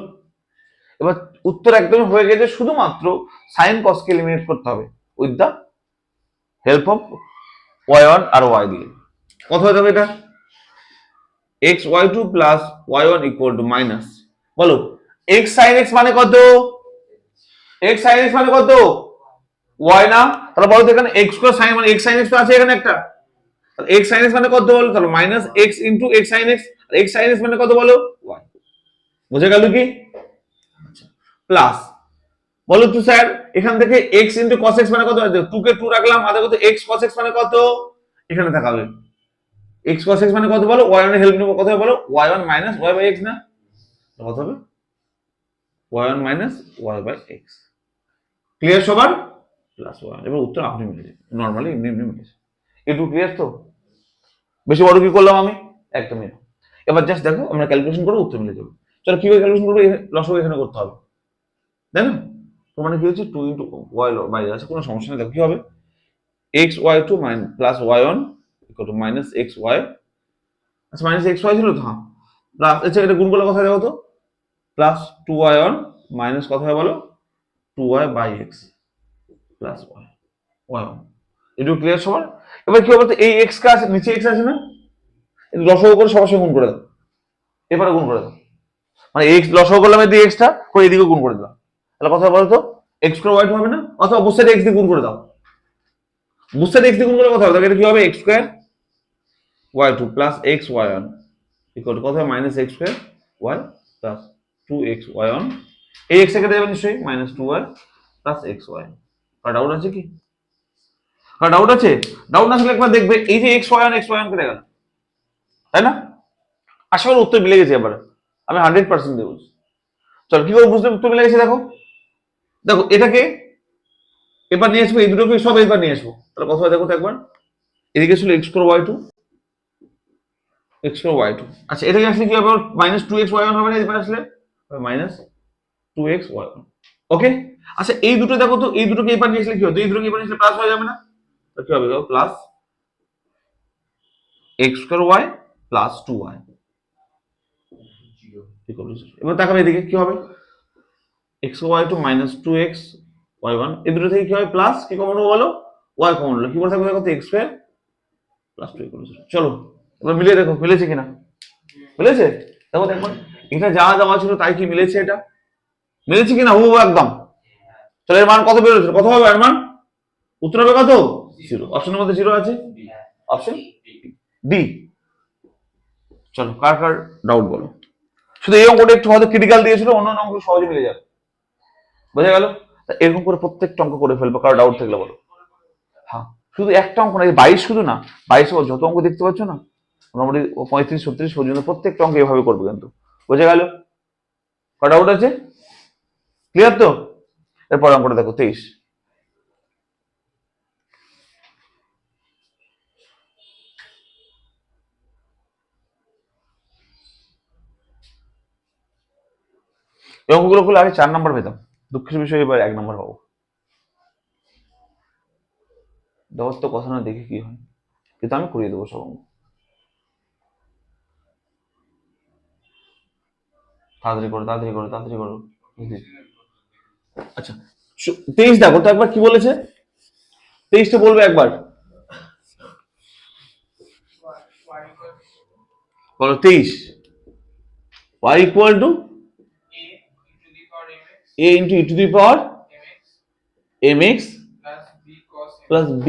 এবার উত্তর একদমই হয়ে গেছে, শুধুমাত্র sin cos কে এলিমিনেট করতে হবে with the help of y1 আর y দিয়ে, কত হয়ে যাবে এটা, x y2 plus y1 equal to minus বলো x sin x মানে কত, x sin x মানে কত, y না, তাহলে বলো তো এখানে x স্কয়ার sin মানে x sin x তো আছে এখানে একটা, তাহলে x sin x মানে কত বলো, তাহলে minus x into x sin x, আর x sin x মানে কত বলো y, বুঝে গেল কি? আচ্ছা প্লাস বলো তো স্যার এখান থেকে x ইনটু cos x মানে কত, 2 কে 2 রাখলাম, আর কত x cos x মানে কত, এখানে দেখাবে x cos x মানে কত বলো, y1 এর হেল্প নিব, কত হবে বলো, y1 minus y by x না, কত হবে y1 minus y by x, clear সবার, প্লাস 1, এবার উত্তর আপনি মিলে যাবে, নরমালি এমনি এমনি মিলেছে, একটু ক্লিয়ার তো, বেশি বড় কি করলাম আমি, একদমই না। এবার জাস্ট দেখো আমরা ক্যালকুলেশন করে উত্তর মিলে যাবে, চলো কিভাবে ক্যালকুলেশন করবো, লসগু এখানে করতে হবে, তাই না, তো মানে কি হচ্ছে 2 ইনটু y বাইরে আছে, কোনো সমস্যা নেই, দেখো কি হবে, x y2 plus y1 equal to minus x y, আচ্ছা মাইনাস x y ছিল তো, হ্যাঁ প্লাস, আচ্ছা এটা গুণ করলে কথা দেখো তো, প্লাস 2y1 মাইনাস কথা হয় বলো 2y by x plus y y1, এটুকু ক্লিয়ার সবার? এবার কি হবে তো, এই x কা আছে নিচে x আছে না, লসগু করে সবার সঙ্গে গুণ করে দাও, এবারে গুণ করে দাও, মানে x লসগু করলাম এদিকে x টা করে এদিকে গুণ করে দিলাম, তাহলে কথা বলো তো x স্কয়ার y2 হবে না, অথবা বুঝতে x দিয়ে গুণ করে দাও, বুঝতে x দিয়ে গুণ করে কথা হবে, তাহলে কি হবে x square y2 plus x y1 equal to কত হবে minus x square y plus 2x y1, এই x এর কেটে যাবে নিশ্চয়ই, minus 2y plus x y, আর ডাউট আছে কি, আর ডাউট আছে? ডাউট না থাকলে একবার দেখবে এই যে x y1 কেটে গেল, তাই না, আশা করি উত্তর মিলে গেছে, এবার আমি 100% দেবো, চল কি করে বুঝলে উত্তর মিলে গেছে, দেখো দেখো এটাকে এবার নিয়ে আসবো, এই দুটোকে সব এবার নিয়ে আসবো, তাহলে কথা হয় দেখো তো একবার, এদিকে ছিল x square y2 x square y2, আচ্ছা এটাকে আসলে কি হবে, মাইনাস 2x y1 হবে না, এবার আসলে মাইনাস 2x y1, ওকে। আচ্ছা এই দুটো দেখো তো, এই দুটোকে এবার নিয়ে আসলে কি হবে, এই দুটোকে এবার নিয়ে আসলে প্লাস হয়ে যাবে না, তো কি হবে plus x square y plus 2y, এবার তাকাবে এদিকে কি হবে, x y2 minus 2x y1, এই দুটো থেকে কি হবে প্লাস, কি কমন হবে বলো, y কমন হলো, কি বলে থাকবে দেখো তো x স্কয়ার প্লাস 2 ইকুয়াল 0, চলো এবার মিলিয়ে দেখো মিলেছে কিনা, মিলেছে দেখো দেখো, এটা যা দেওয়া ছিল তাই কি মিলেছে, এটা মিলেছে কিনা হুবহু একদম, তাহলে এর মান কত বেরোচ্ছে, কত হবে এর মান, উত্তর হবে কত, 0। অপশনের মধ্যে 0 আছে, অপশন ডি। চলো কার কার ডাউট বলো। শুধু এই অঙ্কটা একটু হয়তো ক্রিটিক্যাল দিয়েছিল, অন্য অঙ্ক সহজে মিলে যাবে, বোঝা গেল। এরকম করে প্রত্যেকটা অঙ্ক করে ফেলবো, কারো ডাউট থাকলে বলো। হ্যাঁ, শুধু একটা অঙ্ক না, 22 শুধু না, 22 যত অঙ্ক দেখতে পাচ্ছ না, মোটামুটি 35-36 পর্যন্ত প্রত্যেকটা অঙ্ক এভাবে করবো কিন্তু, বোঝা গেল। কার ডাউট আছে, ক্লিয়ার তো। এরপর অঙ্কটা দেখো 23। এই অঙ্কগুলো করলে আগে 4 নাম্বার পেতাম, দুঃখের বিষয় এবার 1 নাম্বার পাবো। দেওয়ার তো কথা না, দেখি কি হয়, কিন্তু আমি করিয়ে দেবো সব অঙ্ক। তাড়াতাড়ি করো তাড়াতাড়ি করো তাড়াতাড়ি করো। আচ্ছা 23 দেখো তো একবার কি বলেছে, 23টা বলবে একবার, বলো 23। y equal to a into e two the power mx plus b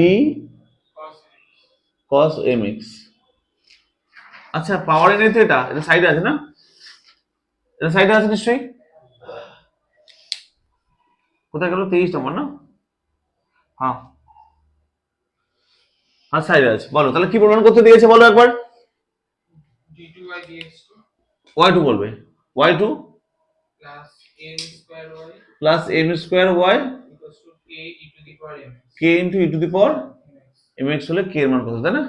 cos mx। আচ্ছা পাওয়ার এনে তো, এটা এটা সাইডে আছে না, এটা সাইডে আছে নিশ্চয়ই। কোথায় গেল 23 নম্বর না, হ্যাঁ হ্যাঁ সাইডে আছে। বলো তাহলে কি প্রমাণ করতে দিয়েছে বলো একবার, y2 বলবে, y2 plus m square y k into e two the power mx হলে k এর মান কত, তাই না।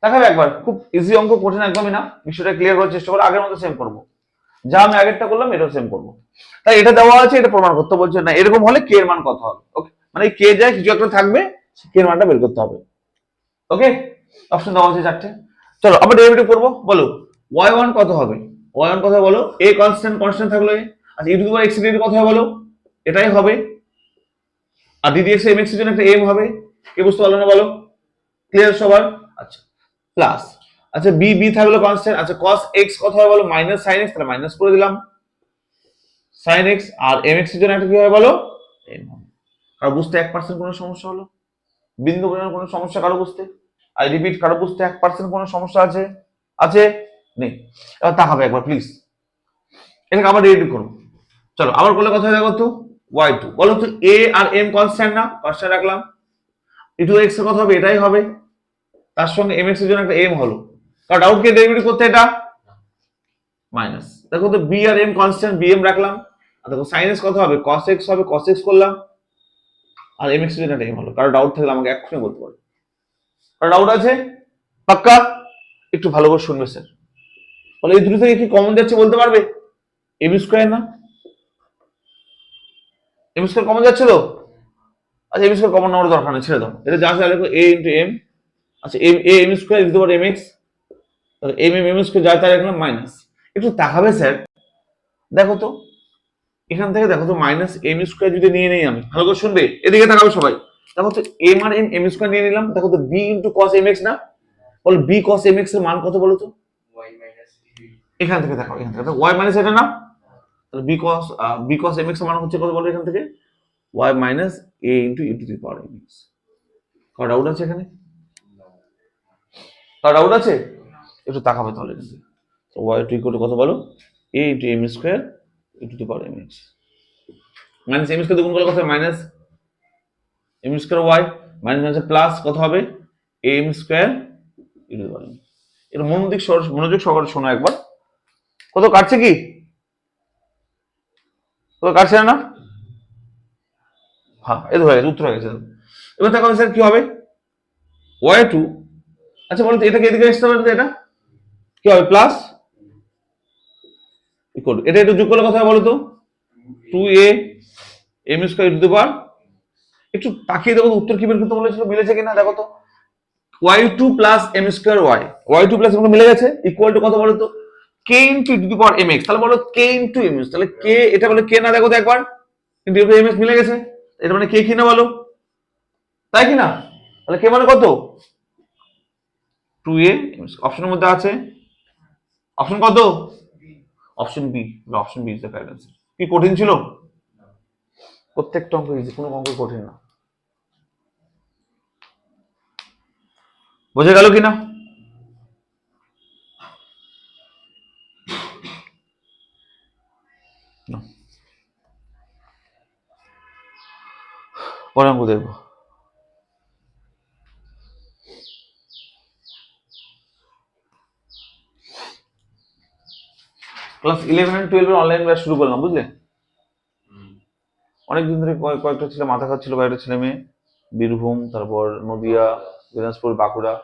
দেখাবে একবার, খুব ইজি অঙ্ক, কঠিন একদমই না, বিষয়টা ক্লিয়ার করার চেষ্টা করো। আগের মতো সেম করবো, যা আমি আগেরটা করলাম এটাও সেম করবো। তাই এটা দেওয়া আছে, এটা প্রমাণ করতে বলছে না, এরকম হলে কে এর মান কত হবে। ওকে, মানে কে যায় কিছু একটা থাকবে, কে এর মানটা বের করতে হবে। ওকে, অপশন দেওয়া আছে 4টে। চলো আবার ডেরিভেটিভ করবো, বলো y1 কত হবে, y1 কত বলো, a কনস্ট্যান্ট, কনস্ট্যান্ট থাকলে আচ্ছা e two the power x এর কত হবে বলো, এটাই হবে। আর ddx mx এর জন্য একটা m হবে, কে বুঝতে পারলো না বলো, ক্লিয়ার সবার। আচ্ছা প্লাস, আচ্ছা b b থাকলো কনস্ট্যান্ট, আচ্ছা cos x কত হবে বলো, মাইনাস sin x, তাহলে মাইনাস করে দিলাম sin x। আর mx এর জন্য একটা কি হবে বলো, m হবে। কারো বুঝতে 1% কোনো সমস্যা হলো, বিন্দু পরিমাণ কোনো সমস্যা কারো বুঝতে, আই রিপিট কারো বুঝতে 1% কোনো সমস্যা আছে, আছে নেই। এবার তাকাবে একবার প্লিজ, এটাকে আবার রেডি করুন। চলো আবার করলে কথা দেখো তো, y2 বলো তো, a আর m কনস্ট্যান্ট না, কনস্ট্যান্ট রাখলাম, e টু x এর কথা হবে এটাই হবে, তার সঙ্গে mx এর জন্য একটা m হলো, কারণ ডাউট কে ডেরিভেটিভ করতে, এটা মাইনাস। দেখো তো b আর m কনস্ট্যান্ট, bm রাখলাম, আর দেখো sin x কত হবে, cos x হবে, cos x করলাম, আর mx এর জন্য একটা m হলো। কারো ডাউট থাকলে আমাকে এক্ষুনি বলতে পারো, কারো ডাউট আছে পাক্কা, একটু ভালো করে শুনবে স্যার। বলে এই দুটো থেকে কি কমন যাচ্ছে বলতে পারবে, এম স্কয়ার না, এম স্কয়ার কমন যাচ্ছে তো, আচ্ছা এম স্কয়ার কমন নেওয়ার দরকার নেই, ছেড়ে দাও, এটা যা আছে লিখো a ইনটু m, আচ্ছা m a m square is over mx, তাহলে m স্কয়ার যা তাই রাখলাম মাইনাস। একটু তাকাবে স্যার, দেখো তো এখান থেকে দেখো তো মাইনাস m স্কয়ার যদি নিয়ে নেই আমি, ভালো করে শুনবে, এদিকে তাকাবে সবাই। দেখো তো m আর m স্কয়ার নিয়ে নিলাম, দেখো তো b ইনটু cos mx না, বল b cos mx এর মান কত বলো তো, এখান থেকে দেখো, এখান থেকে y মাইনাস এটা না, তাহলে b cos mx এর মান হচ্ছে কত বলো এখান থেকে, y minus a into e two the power mx। Car doubt আছে এখানে, কার ডাউট আছে, একটু তাকাবে তাহলে এখান থেকে। তো y টু ইকুয়াল টু কত বলো, a into m square e two the power mx, minus m square দুগুণ করলে কত হবে, minus m square y, minus minus plus কত হবে, m square e two the power mx। এটা মনোযোগ সহকারে শোনো একবার, কত কাটছে কি, কত কাটছে না, হ্যাঁ এই তো হয়ে গেছে, উত্তর হয়ে গেছে। এবার দেখো স্যার কি হবে, y2, আচ্ছা বলতো এটাকে এদিকে আসতে পারে, এটা কি হবে, প্লাস ইকুয়াল, এটা একটু যোগ করলে কথা হবে বলো তো, 2a m square to the power, একটু তাকিয়ে দেখো উত্তর কি বের করতে বলেছিল, মিলেছে কিনা দেখো তো, y2 plus m square y2 plus m মিলে গেছে, ইকুয়াল টু কত বলো তো, k into e two the power mx, তাহলে বলো k ইনটু mx, তাহলে k এটা বলে k না, দেখো তো একবার, কিন্তু mx মিলে গেছে, এটা মানে k কি না বলো, তাই কি না, তাহলে k মানে কত, 2a, অপশনের মধ্যে আছে, অপশন কত, option b, option b is the correct answer. কি কঠিন ছিল, প্রত্যেকটা অঙ্ক ইজি, কোনো অঙ্ক কঠিন না। বোঝা গেল কিনা? পরে অঙ্ক দেখবো। ক্লাস 11 and 12 এর অনলাইন ব্যাচ শুরু করলাম, বুঝলে? অনেকদিন ধরে কয়েকটা ছেলে মাথা খাচ্ছিল, কয়েকটা ছেলে মেয়ে, বীরভূম, তারপর নদিয়া, দিনাজপুর, বাঁকুড়া,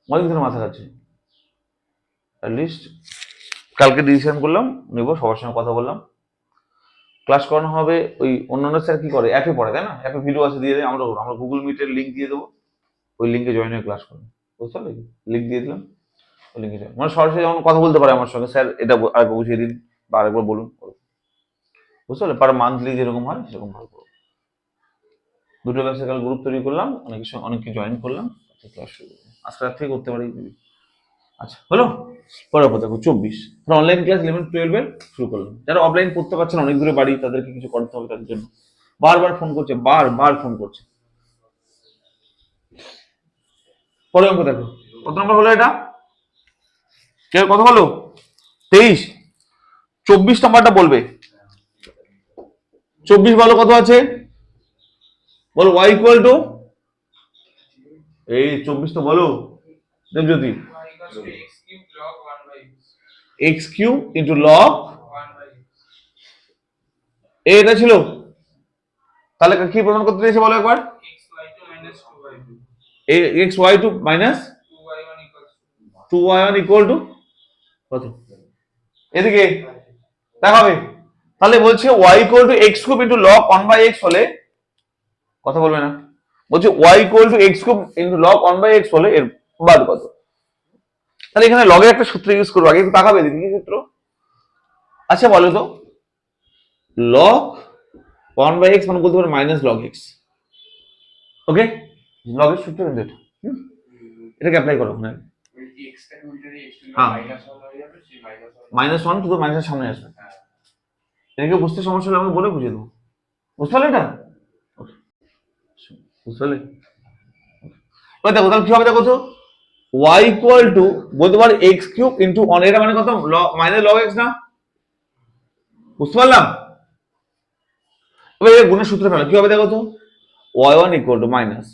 অনেকদিন ধরে মাথা খাচ্ছে। অ্যাটলিস্ট কালকে ডিসিশন করলাম নেবো, সবার সঙ্গে কথা বললাম, ক্লাস করানো হবে। ওই অন্যান্য স্যার কি করে, অ্যাপে পড়ে, তাই না? অ্যাপে ভিডিও আছে, দিয়ে দেয়, আমরা গুগল মিটের লিঙ্ক দিয়ে দেবো, ওই লিঙ্কে জয়েন হয়ে ক্লাস করবো, বুঝতে পারলে? লিঙ্ক দিয়ে দিলাম, ওই লিঙ্কে জয়েন, মানে সরাসরি যেমন কথা বলতে পারে আমার সঙ্গে, স্যার এটা আরেকবার বুঝিয়ে দিন বা আরেকবার বলুন, বুঝতে পারলে? পার মান্থলি যেরকম হয় সেরকম ভাবে করবো। দুটো ক্লাসে কাল গ্রুপ তৈরি করলাম, অনেককে জয়েন করলাম, ক্লাস শুরু করবো। আজকে রাত থেকে করতে পারি। আচ্ছা, হলো? পরের কথা দেখো, 24 অনলাইন ক্লাস 11-12 এর শুরু করলাম। যারা অফলাইন করতে পারছেন, অনেক দূরে বাড়ি, তাদেরকে কিছু করতে হবে, তাদের জন্য বারবার ফোন করছে, বারবার ফোন করছে। পরের অঙ্ক দেখো, কত নম্বর হলো এটা? কে কত হলো? 23। 24 নাম্বারটা বলবে। 24 বলো কত আছে, বলো। y ইকুয়াল টু, এই 24 তো বলো Debjyoti. x cube into log, এটা ছিল। তাহলে কি প্রমাণ করতে দিয়েছে বলো একবার? x y2 minus 2y1 equal to কত? এদিকে দেখাবে। তাহলে বলছে y equal to x cube into log 1/x হলে, কথা বলবে না, বলছে y equal to x cube into log 1/x হলে এর মান কত? তাহলে এখানে লগের একটা সূত্র ইউজ করবো, আগে একটু তাকাবে দিদি, কি সূত্র? আচ্ছা বলো তো, লগ 1/x মানে বলতে পারো মাইনাস লগ x, ওকে? লগের সূত্র কিন্তু এটা, এটাকে অ্যাপ্লাই করো। হ্যাঁ, -1 তো মাইনাসের সামনে আসবে। এটাকে বুঝতে সমস্যা হলে আমি বলে বুঝিয়ে দেবো, বুঝতে পারলে? এটা বুঝতে পারলে? দেখো তাহলে কি হবে, দেখো তো, y ইকুয়াল টু বলতে পারো x কিউব ইন্টু 1, এটা মানে কত? মাইনাস লগ x না? বুঝতে পারলাম? এবার এর গুণের সূত্র ফেলো, কি হবে দেখো তো, y1 ইকুয়াল টু মাইনাস,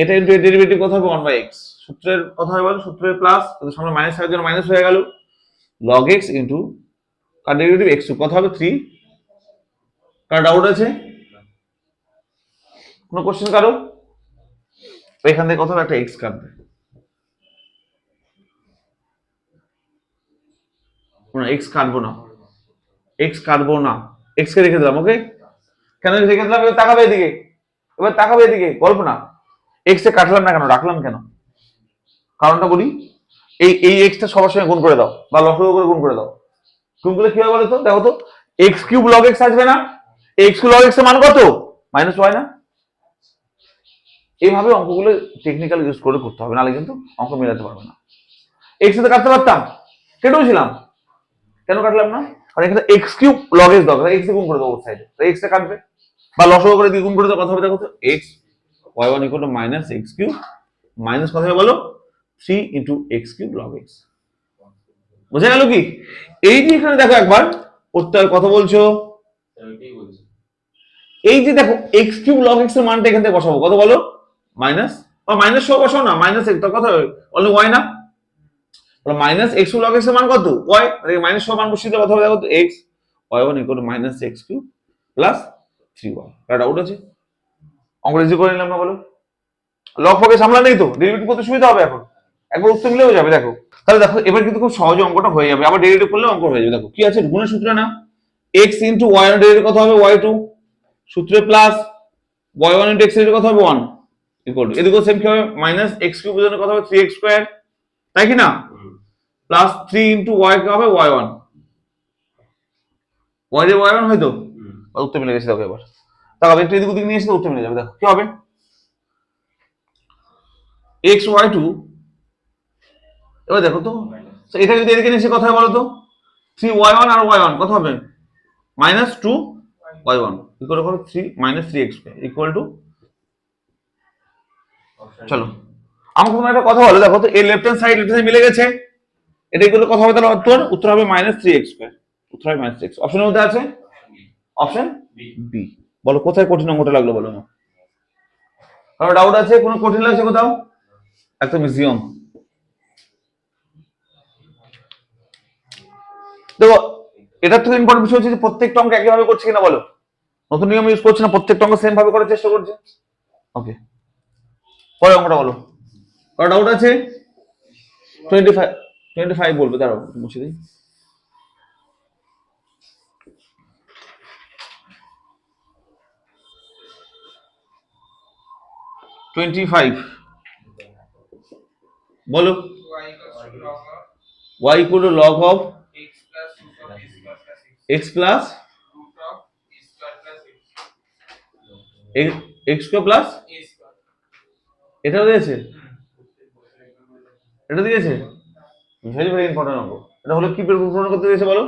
এটা ইন্টু এর ডেরিভেটিভ কত হবে? 1/x। সূত্রের কথা হয় বলো, সূত্রের প্লাস, সামনে মাইনাস থাকার জন্য মাইনাস হয়ে গেল, লগ x ইন্টু কার ডেরিভেটিভ x কত হবে? 3। কার ডাউট আছে? কোনো কোশ্চেন কারো? এখান থেকে কত হবে? একটা x কাটবে, x কাটবো না, x কাটবো না, x কে রেখে দিলাম, ওকে? কেন রেখে দিলাম? এবার তাকাবে এদিকে, এবার তাকাবে এদিকে, গল্প না। x এ কাটলাম না কেন, রাখলাম কেন? কারণটা বলি, এই x টা সবার সঙ্গে গুণ করে দাও বা লসাগু করে গুণ করে দাও। গুণ করলে কি হবে বলো তো, দেখো তো, x কিউব লগ x আসবে না? x কিউব লগ x এর মান কত? মাইনাস y না? এইভাবে অঙ্কগুলো টেকনিক্যাল ইউজ করে করতে হবে, নাহলে কিন্তু অঙ্ক মেলাতে পারবে না। x এ তো কাটতে পারতাম, কেটেও ছিলাম, কেন কাটলাম না? কারণ এখানে x কিউব লগ x দরকার, x এ গুণ করে দেবো সাইডে, তাই x টা কাটবে, বা লসাগু করে দিয়ে গুণ করে দেওয়া, কথা হবে দেখো তো, x y1 equal to minus x cube minus কথা বলো 3 into x cube log x। বোঝা গেল কি? এই যে এখানে দেখো একবার প্রত্যেক কথা বলছো, এই যে দেখো x কিউব লগ x এর মানটা এখান থেকে বসাবো, কত বলো? মাইনাস, বা মাইনাস সহ বসাও না, মাইনাস এক কথা অনলি y না, minus x cube log x এর মান কত? y, মাইনাস সহ মান বসিয়ে দেওয়া, কথা হবে দেখো তো, x y1 equal to minus x cube plus 3y। Car doubt আছে? অঙ্ক ইজি করে নিলাম না বলো? লগ ফগে সামলা নেই তো, ডেরিভেটিভ করতে সুবিধা হবে, এখন একবার উত্তর মিলেও যাবে। দেখো তাহলে দেখো এবার কিন্তু খুব সহজে অঙ্কটা হয়ে যাবে, আবার ডেরিভেটিভ করলে অঙ্ক হয়ে যাবে। দেখো কি আছে, গুণের সূত্র না, x ইন্টু y এর ডেরিভেটিভ কত হবে? y2 সূত্রে প্লাস y1 ইন্টু x এর কত হবে? 1 ইকুয়াল টু, এদিকেও সেম কি হবে? মাইনাস x কিউব এর জন্য কত হবে? 3x স্কয়ার, তাই কি না? প্লাস 3 ইন্টু y কে হবে y1, y এর y1 হয়তো উত্তর মিলে গেছে। দেখো এবার তাহলে একটু এদিক ওদিক নিয়ে এসে উত্তর মিলে যাবে। দেখো কি হবে, x y2, এবার দেখো তো, এটা যদি এদিকে নিয়ে এসে কথা বলো তো, 3y1 আর y1 কত হবে? -2 y1 ইকুয়াল করো 3 মাইনাস 3x ইকুয়াল টু, চলো আমাকে তোমরা একটা কথা বলো, দেখো তো এই লেফট হ্যান্ড সাইড মিলে গেছে, এটা ইকুয়াল কথা হবে, তাহলে উত্তর হবে মাইনাস 3x স্কয়ার, উত্তর হবে মাইনাস 3x। অপশনের মধ্যে আছে অপশন বি। বলো কোথায় কঠিন অঙ্কটা লাগলো বলো না, কারো ডাউট আছে, কোনো কঠিন লাগছে কোথাও? একদম ইজি অঙ্ক। দেখো এটার থেকে ইম্পর্টেন্ট বিষয় হচ্ছে যে প্রত্যেকটা অঙ্ক একইভাবে করছে কিনা বলো, নতুন নিয়ম ইউজ করছে না, প্রত্যেকটা অঙ্ক সেম ভাবে করার চেষ্টা করছে। ওকে, পরে অঙ্কটা বলো, কারো ডাউট আছে? 25 বলবে, দাঁড়াও মুছে দিই। 25 বলো। y equal to log of x plus x square plus, এটাও দিয়েছে, এটা দিয়েছে, ভেরি ভেরি ইম্পর্টেন্ট অঙ্ক। এটা হলো কি পূরণ করতে দিয়েছে বলো?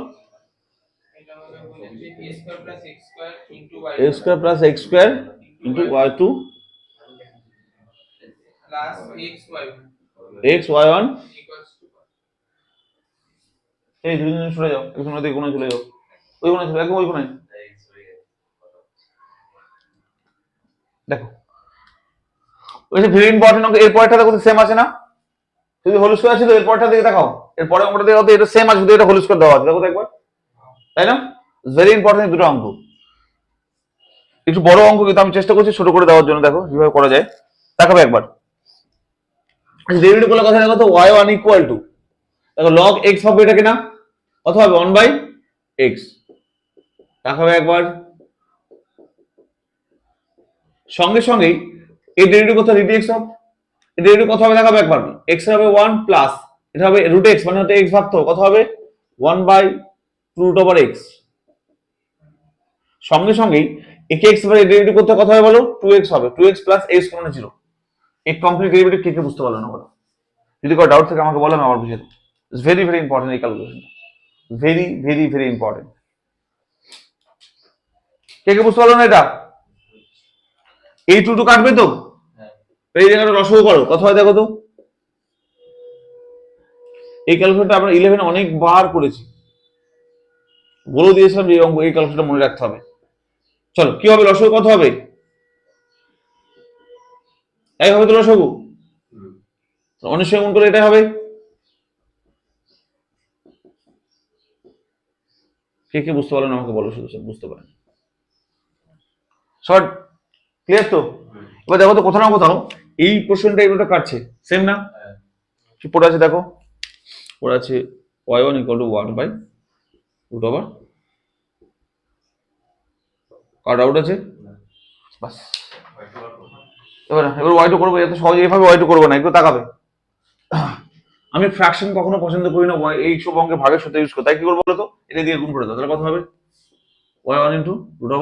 a square plus x square into y2 x y1, এই দুই দিন চলে যাও, এখানে দিকে কোণে চলে যাও, ওই কোণে চলে, একদম ওই কোণে। দেখো ওই যে ভেরি ইম্পর্টেন্ট অঙ্ক, এর পরেরটা দেখো সেম আছে না, যদি হোল স্কয়ার আছে তো এর পরেরটা দিকে দেখাও, এর পরে অঙ্কটা দেখো তো এটা সেম আছে, যদি এটা হোল স্কয়ার দেওয়া আছে, দেখো তো একবার, তাই না? ভেরি ইম্পর্টেন্ট দুটো অঙ্ক, একটু বড় অঙ্ক কিন্তু আমি চেষ্টা করছি ছোট করে দেওয়ার জন্য, দেখো কিভাবে করা যায় দেখাবে একবার। ডেরিভেটিভ গুলো কথা দেখো তো, y1 ইকুয়াল টু, দেখো log x হবে এটা কিনা, অথবা 1/x দেখাবে একবার। সঙ্গে সঙ্গেই এই ডেরিভেটিভ কথা রিড x হবে, এই ডেরিভেটিভ কত হবে দেখাবে একবার, x এর হবে 1 প্লাস এটা হবে রুট x, মানে হচ্ছে x ভাগ, তো কত হবে 1/√x। সঙ্গে সঙ্গেই একে x বাই ডেরিভেটিভ করতে কত হবে বলো, 2x হবে, 2x প্লাস a সমান 0। এই কমপ্লিট ডেরিভেটিভ কে কে বুঝতে পারলো না বলো, যদি কোনো ডাউট থাকে আমাকে বলো, আমি আবার বুঝিয়ে দেবো। ইটস ভেরি ভেরি ইম্পর্টেন্ট এই ক্যালকুলেশনটা, ভেরি ভেরি ভেরি ইম্পর্টেন্ট। কে কে বুঝতে পারলো না এটা? এই টু কাটবে তো, এই জায়গাটা লসগু করো, কত হয় দেখো তো। এই ক্যালকুলেশনটা আমরা 11 অনেকবার করেছি, বলে দিয়েছিলাম যে এই ক্যালকুলেশনটা মনে রাখতে হবে। চলো কি হবে, লসগু কত হবে? এই হবে তো লসগু, অনেক সময় মন করে এটাই হবে। কে কে বুঝতে পারলো না আমাকে বলো, শুধু বুঝতে পারেন শর্ট ক্লিয়ার তো? এবার দেখো তো কোথাও না কোথাও এই পোর্শনটা এগুলোটা কাটছে, সেম না? কি পড়ে আছে দেখো, পড়ে আছে y1 equal to 1/√, cut out আছে বাস। এবার y2 করবো, এত সহজে এইভাবে y2 করবো না, একটু তাকাবে। আমি ফ্র্যাকশন কখনো পছন্দ করি না এই সব অঙ্কে ভাগের সাথে ইউজ করতে, তাই কি করবো বলো তো, এটা দিয়ে গুণ করে দাও, তাহলে কত হবে y1 ইন্টু √,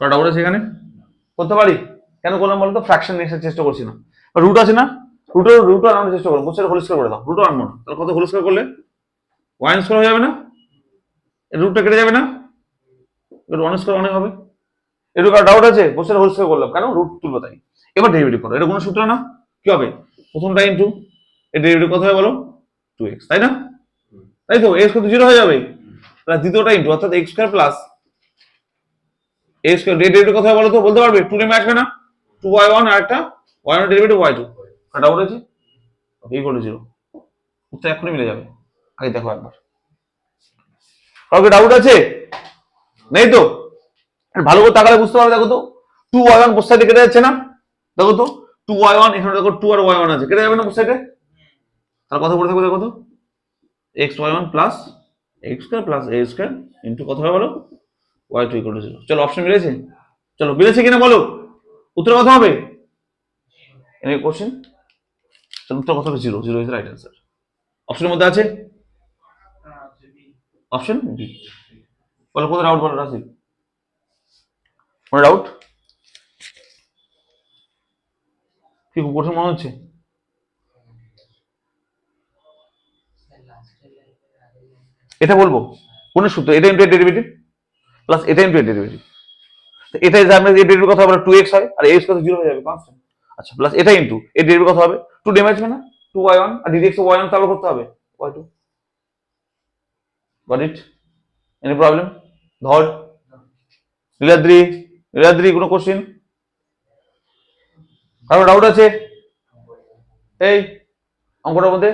কাট আউট আছে এখানে, করতে পারি। কেন করলাম বলতো, ফ্র্যাকশন নিয়ে আসার চেষ্টা করছি না, রুট আছে না, রুট আনার চেষ্টা করো, বুঝছে হোল স্কয়ার করে দাও, রুট আনবো না, তাহলে কত হোল স্কয়ার করলে ওয়ান স্কয়ার হয়ে যাবে না, রুটটা কেটে যাবে না, ওয়ান স্কয়ার অনেক হবে। একটু ডাউট আছে, বুঝছে হোল স্কয়ার করলাম কেন, রুট তুলবো তাই। এবার ডেরিভেটিভ করো, এটা কোনো সূত্র না, কি হবে প্রথমটা ইনটু এর ডেরিভেটিভ কত হবে বলো, 2x, তাই না? তাই তো, x কত 0 হয়ে যাবে, প্লাস দ্বিতীয়টা ইনটু, অর্থাৎ x square plus a square, derivative কত হবে বলো তো, বলতে পারবে? 2 নেমে আসবে না, 2y1 আর একটা y1 ডেরিভেটিভ y2, কাটা আউট আছে ইকুয়াল টু 0, উত্তর এখনই মিলে যাবে। আগে দেখো একবার, কাউকে ডাউট আছে? নেই তো? ভালো করে তাকালে বুঝতে পারবে, দেখো তো 2y1 বোথ সাইডে কেটে যাচ্ছে না, দেখো তো 2y1 এখানে দেখো 2 আর y1 আছে, কেটে যাবে না বোথ সাইডে, তাহলে কত পড়ে থাকবে দেখো তো, xy1 plus x square plus a square into কত হবে বলো, y2 ইকুয়াল টু 0। চলো অপশন মিলেছে, চলো মিলেছে কিনা বলো, উত্তর কত হবে? Any question? চলো উত্তর কত হবে, 0, 0 ইজ রাইট অ্যান্সার। অপশনের মধ্যে আছে অপশন বি। বলো কোথায় ডাউট বলো রাশি, কোনো ডাউট? কি খুব কঠিন মনে হচ্ছে? এটা বলবো কোন সূত্র, এটা ইন্টু ডেরিভেটিভ প্লাস এটা ইন্টু ডেরিভেটিভ, এটা যে আমরা এই ডেরিভেটিভ কথা হবে 2x হয় আর x কত 0 হয়ে যাবে কনস্ট্যান্ট। আচ্ছা প্লাস এটা ইন্টু এই ডেরিভেটিভ কথা হবে 2 ডেমাইজ না 2y1 আর dx y1 তাহলে করতে হবে y2। Got it? Any problem? ধর নীলাদ্রি কোনো কোশ্চেন, কারো ডাউট আছে? এই অঙ্কটার মধ্যে,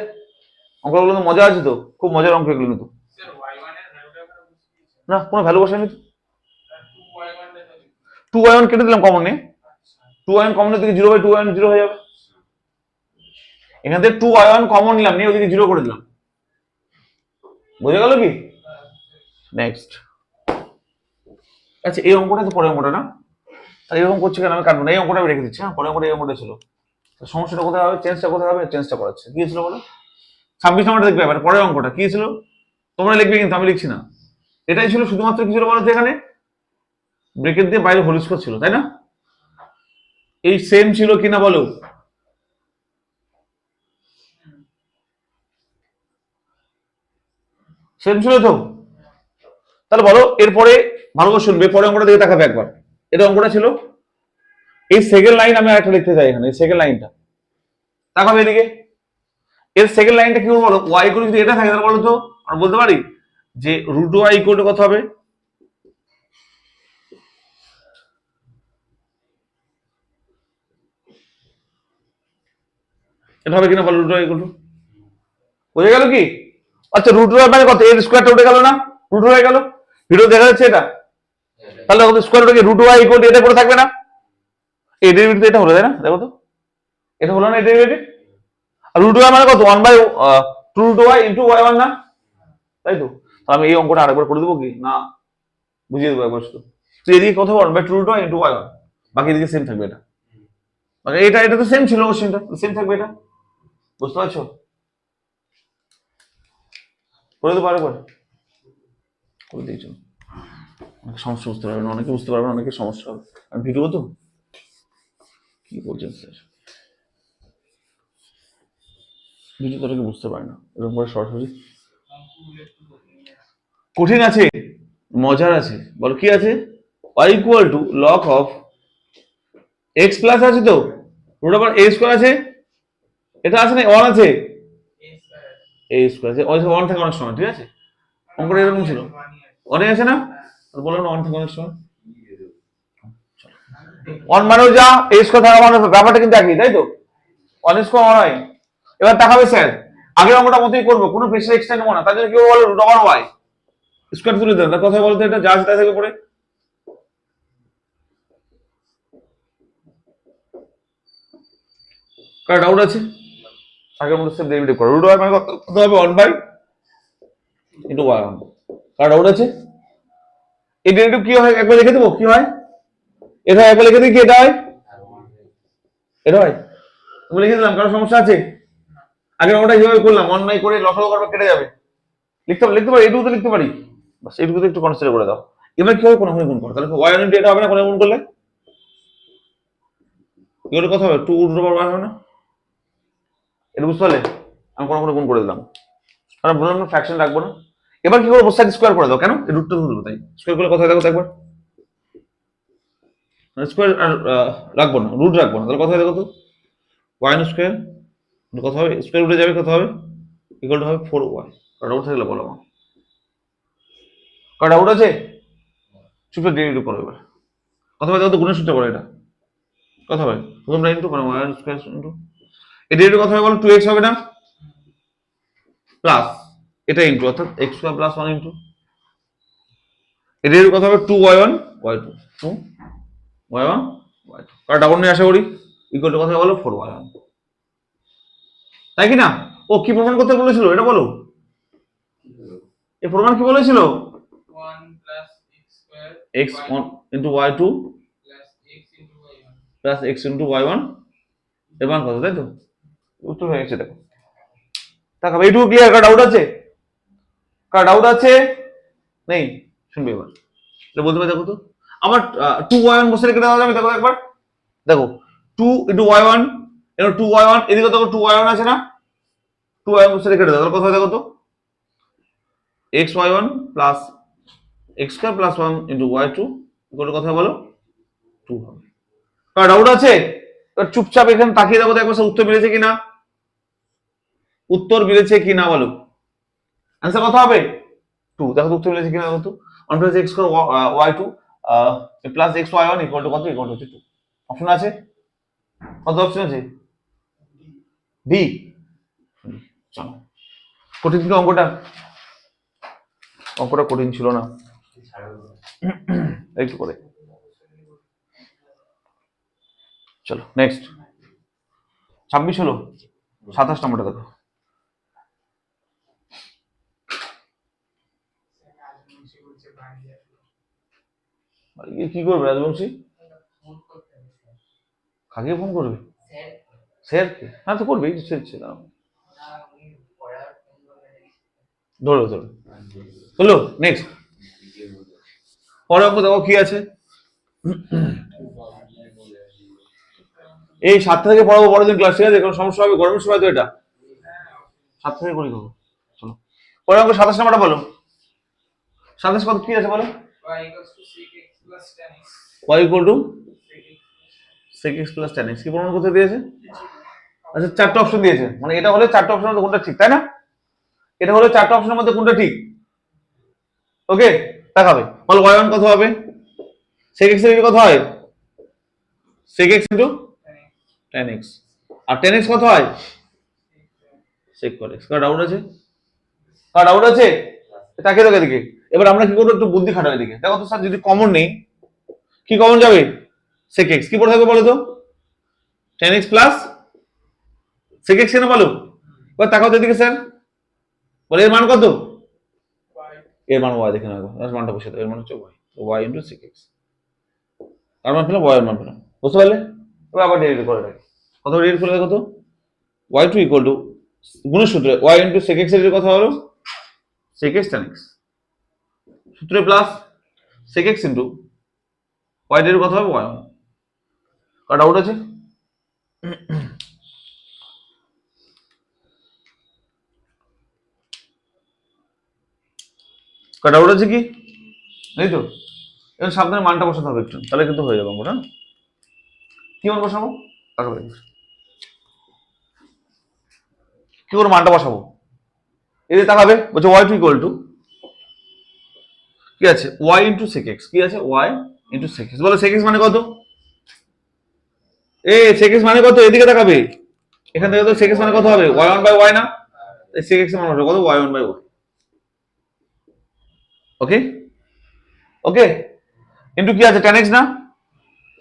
অঙ্কগুলো তো মজা আছে তো, খুব মজার অঙ্ক এগুলো কিন্তু। না কোনো ভ্যালু বসায়নি তো, 2y1 কেটে দিলাম কমন নিয়ে, 2y1 কমন থেকে 0/2y1 0 হয়ে যাবে। এখান থেকে 2y1 কমন নিলাম নিয়ে ওদিকে 0 করে দিলাম, বুঝে গেল কি? নেক্সট। আচ্ছা এই অঙ্কটা তো পরের অঙ্কটা না, তাহলে এরকম করছে কেন আমি কাটবো না, এই অঙ্কটা আমি রেখে দিচ্ছি। হ্যাঁ পরের অঙ্কটা এই অঙ্কটা ছিল, সমস্যাটা কোথায় হবে, চেঞ্জটা কোথায় হবে, চেঞ্জটা করাচ্ছে কি ছিল বলো? 26 নম্বরটা দেখবে এবার পরের অঙ্কটা কি ছিল, তোমরা লিখবে কিন্তু আমি লিখছি না। এটাই ছিল শুধুমাত্র কি ছিল বলো তো, এখানে ব্রেকেট দিয়ে বাইরে হোল স্কোয়ার ছিল তাই না? এই সেম ছিল কিনা বলো? সেম ছিল তো? তাহলে বলো এরপরে ভালো করে শুনবে, পরে অঙ্কটা দিকে তাকাবে একবার। এটা অঙ্কটা ছিল, এই সেকেন্ড লাইন আমি একটা লিখতে চাই এখানে, এই সেকেন্ড লাইনটা তাকাবে এদিকে। এর সেকেন্ড লাইনটা কি বলো, y ইকুয়াল যদি এটা থাকে তাহলে বলো তো আমরা বলতে পারি যে রুট y ইকুয়াল কত হবে, এটা হবে কিনা বলো, রুট y ইকুয়াল বুঝে গেল কি? আচ্ছা রুট y মানে কত, এর স্কোয়ারটা উঠে গেল না, রুট হয়ে গেল, ভিডিও দেখা যাচ্ছে এটা, তাহলে কত স্কোয়ার উঠে রুট y ইকুয়াল এটা পড়ে থাকবে না, এই ডেরিভেটিভ এটা হলো তাই না, দেখো তো এটা হলো না এই ডেরিভেটিভ। আর রুট y মানে কত 1/2 রুট y ইনটু y1 না, তাই তো? আমি এই অঙ্কটা আরেকবার করে দেবো কি না, বুঝিয়ে দেবো একবার শুধু। তো এদিকে কত 1/2 রুট y ইনটু y1, বাকি এদিকে সেম থাকবে এটা, মানে এটা তো সেম ছিল কোশ্চেনটা, সেম থাকবে এটা, বুঝতে পারছো? করে দেবো আরেকবার, করে দিয়েছো। অনেক সমস্যা বুঝতে পারবেন, অনেকে বুঝতে পারবেন, অনেকে সমস্যা হবে, আর ভিডিও তো কি বলছেন স্যার, ভিডিও তো অনেকে বুঝতে পারে না, এরকম করে সরাসরি কঠিন আছে মজার আছে, বলো কি আছে, y equal to log of x plus আছে তো রুট ওভার a স্কয়ার আছে, এটা আছে না 1 আছে, a স্কয়ার আছে, 1 থাকে অনেক সময়, ঠিক আছে অঙ্কটা এরকম ছিল, অনেক আছে না, বললাম না 1 থাকে অনেক সময়, 1 মানেও যা a স্কয়ার থাকা মানে ব্যাপারটা কিন্তু একই তাই তো, 1 স্কয়ার 1 হয়। এবার দেখাবে স্যার আগের অঙ্কটা মতই করবো, কোনো প্রেসার এক্সটেন্ড নেবো না, তার জন্য কি বলো রুট ওভার y স্কয়ার তুলে দেন, তার কথা বলতে এটা যা আছে তাই থেকে পড়ে। কার ডাউট আছে? আগের মতো সেম ডেরিভেটিভ করো, রুট ওভার মানে কত হবে 1/, ইনটু y1, কার ডাউট আছে? এই ডেরিভেটিভ কি হয় একবার লিখে দেবো, কি হয় এটা একবার লিখে দিই, কি এটা হয়, এটা হয়, তুমি লিখে দিলাম, কারো সমস্যা আছে? আগের অঙ্কটা এইভাবে করলাম, 1/, করে লসাগু করবে কেটে যাবে, লিখতে পারি এইটুকুতে লিখতে পারি, বাস এইটুকুতে একটু কনসিডার করে দাও। এবার কি হবে, কোনো গুণ করো, তাহলে y1 ইনটু এটা হবে না, কোনো গুণ করলে এগুলো কথা হবে 2 রুট ওভার y হবে না, এটা বুঝতে পারলে? আমি কোনো গুণ করে দিলাম, কারণ বললাম না ফ্র্যাকশন রাখবো না। এবার কি করবো, সাইড স্কোয়ার করে দাও, কেন রুটটা ধরবো তাই, স্কোয়ার করলে কথা দেখো একবার, স্কোয়ার আর রাখবো না, রুট রাখবো না, তাহলে কথা দেখো তো y স্কোয়ার কত হবে, স্কোয়ার উঠে যাবে, কত হবে ইকুয়াল টু হবে 4y। ডাউট থাকলে বলো আমার, কার ডাউট আছে? সূত্র ডেরিভেটিভ করো এবার, কথা হয় দেখো তো, গুণের সূত্র করো এটা, কথা হয় তোমরা ইনটু করো y স্কোয়ার ইনটু এই ডেরিভেটিভ কথা হয় বলো 2x হবে না, প্লাস এটা ইনটু অর্থাৎ x স্কোয়ার প্লাস 1 ইনটু এই ডেরিভেটিভ কথা হবে 2y1 y2 2y1 y2, কার ডাউট নিয়ে আশা করি, ইকুয়াল টু কথা বলো 4y1, তাই কি না? ও কি প্রমাণ করতে বলেছিল এটা বলো, এই প্রমাণ কি বলেছিল, 1 plus x square x into y2 plus x into y1 plus x into y1 এর মান কত, তাই তো? উত্তর হয়ে গেছে দেখো, তাকাবে এইটুকু ক্লিয়ার, কার ডাউট আছে, কার ডাউট আছে নেই, শুনবে এবার এটা বলতে পারি, দেখো তো আমার 2y1 বসে রেখে দেওয়া যাবে, দেখো একবার দেখো 2 into y1 এর 2y1 এদিকে দেখো 2y1 আছে না, 2y1 বসে রেখে দাও, তাহলে কথা দেখো তো x Y one plus x square plus one into y two equal to বলো 2 হবে। কার ডাউট আছে? এবার চুপচাপ এখানে তাকিয়ে দেখো তো একবার উত্তর মিলেছে কিনা, উত্তর মিলেছে কিনা বলো। অ্যান্সার কত হবে? 2। দেখো তো উত্তর মিলেছে কিনা দেখো তো। 1 plus x square Y two plus X Y one equal to কত? Equal to 2। অপশন আছে কত? অপশন আছে ডি। চলো কঠিন ছিল অঙ্কটা, অঙ্কটা কঠিন ছিল না একটু করে। চলো নেক্সট 26 হলো, 27 নম্বরটা দেখো। কি করবে রাজবংশী? কাকে ফোন করবে? স্যারকে? হ্যাঁ তো করবে, স্যার ছিল ধরো ধরো হলো। নেক্সট পরে অঙ্ক দেখো কি আছে। এই 7টা থেকে পড়াবো বড়দিন ক্লাস, ঠিক আছে? কোনো সমস্যা হবে? গরমের সময় তো এটা 7টা থেকে করি দেবো। চলো পরে অঙ্ক 27 নাম্বারটা বলো। 27 কত কি আছে বলো? y equals to sec x plus tan x. y equal to Sec x sec x plus tan x কি প্রমাণ করতে দিয়েছে? আচ্ছা 4টা অপশন দিয়েছে, মানে এটা হলে 4টা অপশনের মধ্যে কোনটা ঠিক, তাই না? এটা হলে 4টা অপশনের মধ্যে কোনটা ঠিক? ওকে দেখাবে বলো y1 কত হবে? sec x এর কত হয়? sec x into tan x। আর tan x কত হয়? sec cot x। কার ডাউট আছে? কার ডাউট আছে? তাকে দেখো এদিকে। এবার আমরা কি করবো, একটু বুদ্ধি খাটাবো এদিকে। দেখো তো স্যার যদি কমন নেই, কি কমন যাবে? sec x। কি পড়ে থাকবে বলো তো? tan x plus sec x কেন বলো? এবার তাকাও তো এদিকে স্যার, বলে এর মান কত? y এর মান y, দেখে নেবো এর মানটা বসে দাও। এর মান হচ্ছে y ইন্টু sec x। তার মান পেলাম, y এর মান পেলাম, বুঝতে পারলে? এবার আবার ডেরিভেটিভ করে রাখি। কত ডেরিভেটিভ করে দেখো তো? y2 ইকুয়াল টু গুণের সূত্রে y ইন্টু sec x এর কথা হলো sec x tan x সূত্রে plus sec x into y এর কথা হবে y1। কার ডাউট আছে? কার ডাউট আছে কি? নেই তো? এবার সাবধানে মানটা বসাতে হবে একটু, তাহলে কিন্তু হয়ে যাবে অঙ্কটা। কি মান বসাবো? কি করে মানটা বসাবো? এই যে তাকাবে, বলছে y2 ইকুয়াল টু কি আছে? y into sec x। কি আছে? y into sec x। বলো sec x মানে কত? sec x মানে কত? এদিকে তাকাবে, এখান থেকে তো sec x মানে কত হবে? y1 বাই y না? sec x এর মান বসাবো কত? y1 by y। Okay okay into কি আছে? tan x না?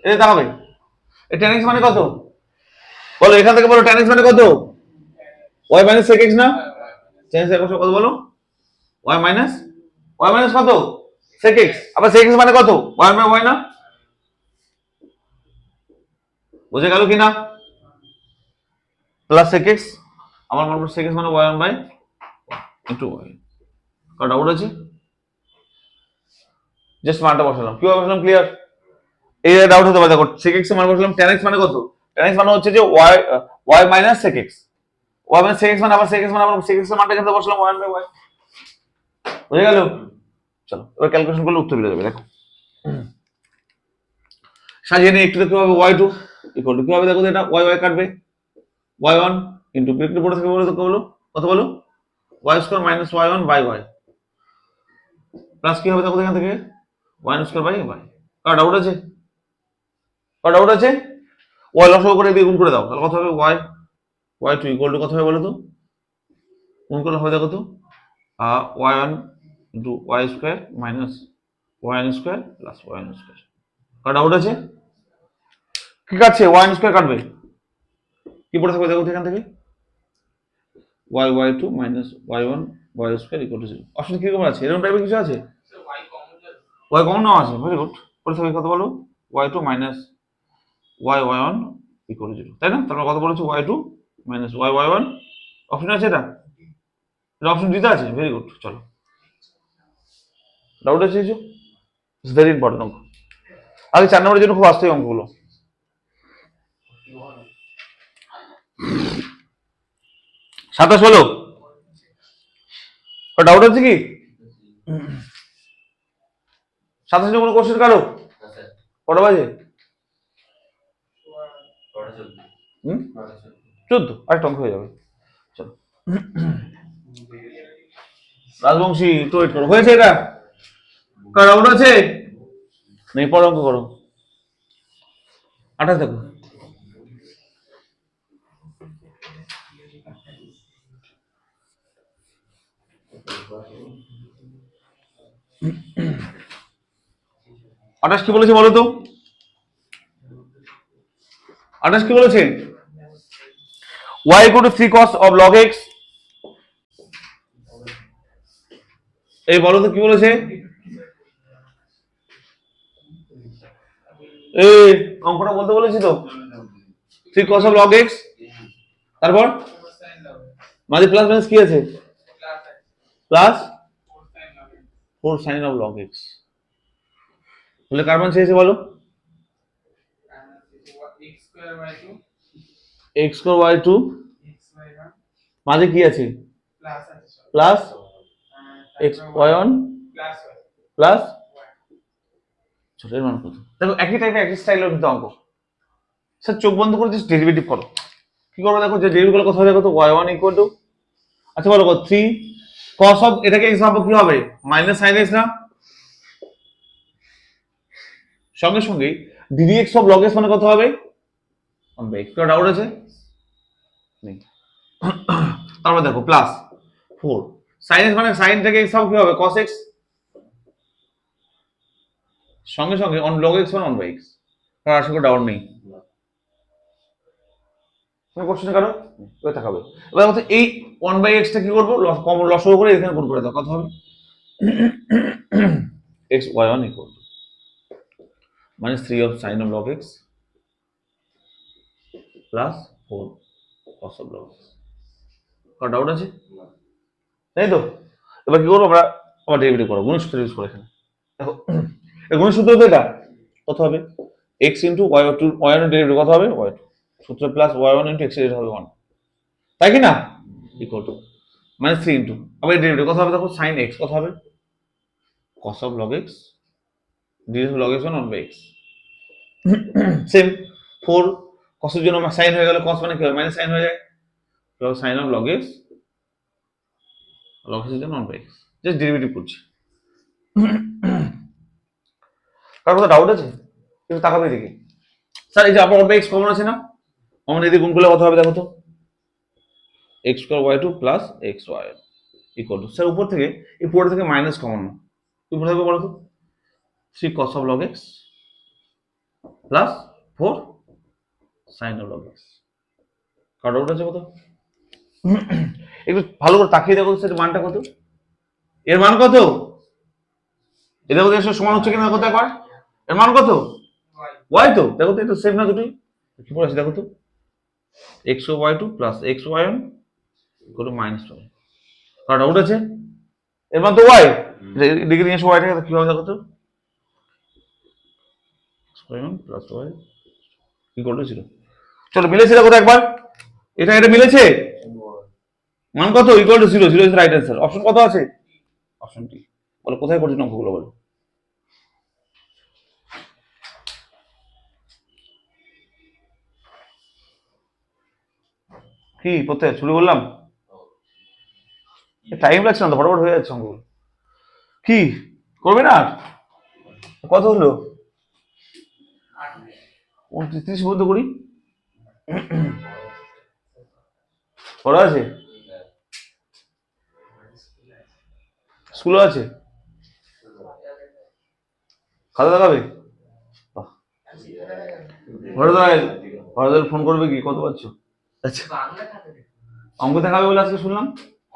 এই তাকাবে, এই tan x মানে কত? বলো এখান থেকে বলো tan x মানে কত? y মাইনাস sec x না? tan x এর কত বলো? y মাইনাস কত? sec x। আবার sec x মানে কত? y বাই y না? বুঝে গেল কি না? প্লাস sec x, আমার মনে হয় sec x মানে y1 বাই ইন্টু y। কার ডাউট আছে? জাস্ট মানটা বসালাম, কিভাবে বসালাম ক্লিয়ার? এই ডাউট হতে পারে। দেখো sec x এর মান বসালাম, tan x মানে কত? tan x মানে হচ্ছে যে y minus sec x। y minus sec x মানে আবার sec x মানে আবার sec x এর মানটা এখানে বসালাম y1 বাই y। বুঝে গেল? চলো এবার ক্যালকুলেশন করলে উত্তর বেরিয়ে যাবে। দেখো সাজিয়ে নিয়ে একটু দেখতে হবে y2 ইকুয়াল টু কিভাবে দেখো তো, এটা y কাটবে y1 ইন্টু ব্রেকেট পড়ে থেকে বলো কত বলো? y square minus y1 by y plus কি হবে দেখো এখান থেকে y স্কয়ার বাই y। কার ডাউট আছে? কার ডাউট আছে? y লসাগু করে দিয়ে গুণ করে দাও, তাহলে কত হবে? y2 ইকুয়াল টু কত হবে বলো তো? গুণ করলে হবে দেখো তো y1 into y square minus y square plus y square. কার ডাউট আছে? কি কাটছে? y স্কয়ার কাটবে, কি পড়ে থাকবে দেখো এখান থেকে y2 minus y1 y square equal to 0। Option কি রকম আছে? এরকম টাইপের কিছু আছে? so y common যাবে y কমন নাও আছে, ভেরি গুড। পড়ে থাকবে কত বলো? y2 minus y1 equal to 0, তাই না? তারপর কত বলেছো? y2 minus y1। অপশন আছে এটা? এটা অপশন দিতে আছে, ভেরি গুড। চলো ডাউট আছে কিছু? ইটস ভেরি ইম্পর্টেন্ট অঙ্ক। আগে 4 নম্বরের জন্য খুব আসতে অঙ্কগুলো। সাতাশ হলো? ডাউট আছে কি? 27 কোনো কোশ্চেন কারো? কটা বাজে? 14, আরেকটা অঙ্ক হয়ে যাবে। চলো রাজবংশী একটু ওয়েট করো, হয়েছে এটা? কার আউট আছে? নেই, পরে অঙ্ক করো। 28 দেখো। আঠাশ কি বলেছে বলো তো? 28 কি বলেছে? y equal to 3 cos of log x। এই বলো তো কি বলেছে? এই অঙ্কটা বলতে বলেছি তো, 3 cos of log x, তারপর মাঝে প্লাস মাইনাস কি আছে? Plus 4 sin of log x। তাহলে কার মান চেয়েছে বলো? x square y2 মাঝে কি আছে? প্লাস x y1 প্লাস, ছোট এর মান কত? দেখো একই টাইপের একই স্টাইলের কিন্তু অঙ্ক। স্যার চোখ বন্ধ করে জাস্ট ডেরিভেটিভ করো। কি করবো দেখো, যে ডেরিভেটিভ করলে কত হয় দেখো তো, y1 equal to, আচ্ছা বলো 3 cos of, এটাকে x ভাবো কি হবে? মাইনাস sin x না? সঙ্গে সঙ্গে ddx of log x মানে কত হবে? একটু ডাউট আছে? নেই। তারপর দেখো প্লাস 4 sin x মানে sin থেকে x ভাবো কি হবে? cos x, সঙ্গে সঙ্গে on log x মানে 1/x। আর আশা করি ডাউট নেই। তুমি কোশ্চেন কারো ওই থাকবে। এবার দেখো এই 1/x টা কি করব? কমন লসও করে এখানে গুণ করে দাও, কত হবে? x y1 equal to -3 of sin of log x plus 4 cos of log x। কার ডাউট আছে? তাই তো? এবার কি করবো আমরা? আবার ডেরিভেটিভ করব, গুণের সূত্র ইউজ করে এখানে। দেখো এই গুণের সূত্র তো এটা কত হবে? x into y2, y1 এর ডেরিভেটিভ কত হবে? y2 সূত্র প্লাস y1 into x এর হবে 1, তাই কি না? ইকুয়াল টু -3 ইন্টু, আবার এই ডেরিভেটিভ কত হবে দেখো? sin x কত হবে? cos of log x, dx of log x 1/x। Same 4 cos এর জন্য sin হয়ে গেল, cos মানে কি হয়? মাইনাস sin হয়ে যায়, plus sin of log x, log x এর জন্য 1/x। জাস্ট ডেরিভেটিভ করছি। কার কথা ডাউট আছে? কিন্তু তাকাবে দেখি। স্যার এই যে আপনার 1/x কমন আছে না? কমন এদিকে গুণ করলে কত হবে দেখো তো? x square y2 plus x y equal to, sir উপর থেকে এই পুরো থেকে মাইনাস কমন না, উপর থেকে বলো তো 3 cos of log x plus 4 sin of log x। কার ডাউট আছে কত? একটু ভালো করে তাকিয়ে দেখো স্যার মানটা কত? এর মান কত? এটা কত এর সমান হচ্ছে কিনা কত একবার? এর মান কত? y তো দেখো তো, এটা সেম না দুটোই? কি পড়ে আছে দেখো তো, x y2 plus x y1 equal to -1। Car doubt আছে? এর মান তো y, ডিগ্রি নিয়ে এসে y টাকে কি হবে দেখো তো, y1 plus y equal to 0। চলো মিলেছে দেখো তো একবার, এটা এটা মিলেছে? মান কত? Equal to 0, 0 is right answer. Option কত আছে? অপশন টি। বলো কোথায় কঠিন অঙ্কগুলো বলো? কি কোথায় শুরু করলাম? টাইম লাগছে না তো, ফটাফট হয়ে যাচ্ছে অঙ্কগুলো। কি করবে না? কত হলো? 29 পর্যন্ত করি। পড়া আছে? স্কুলে আছে? খাতা দেখাবে? ভরদাল ফোন করবে কি, কত পাচ্ছ? আচ্ছা অঙ্ক দেখাবে বলে আজকে শুনলাম।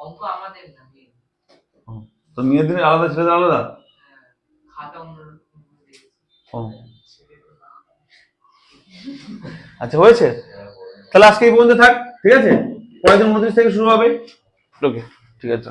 অঙ্ক আমাদের না, তো মেয়ের দিনে আলাদা, ছেলেদের আলাদা? খাতা অন্যরকম দিয়েছে। ও আচ্ছা হয়েছে, তাহলে আজকে এই পর্যন্ত থাক, ঠিক আছে? পরের দিন 29 থেকে শুরু হবে। ওকে ঠিক আছে।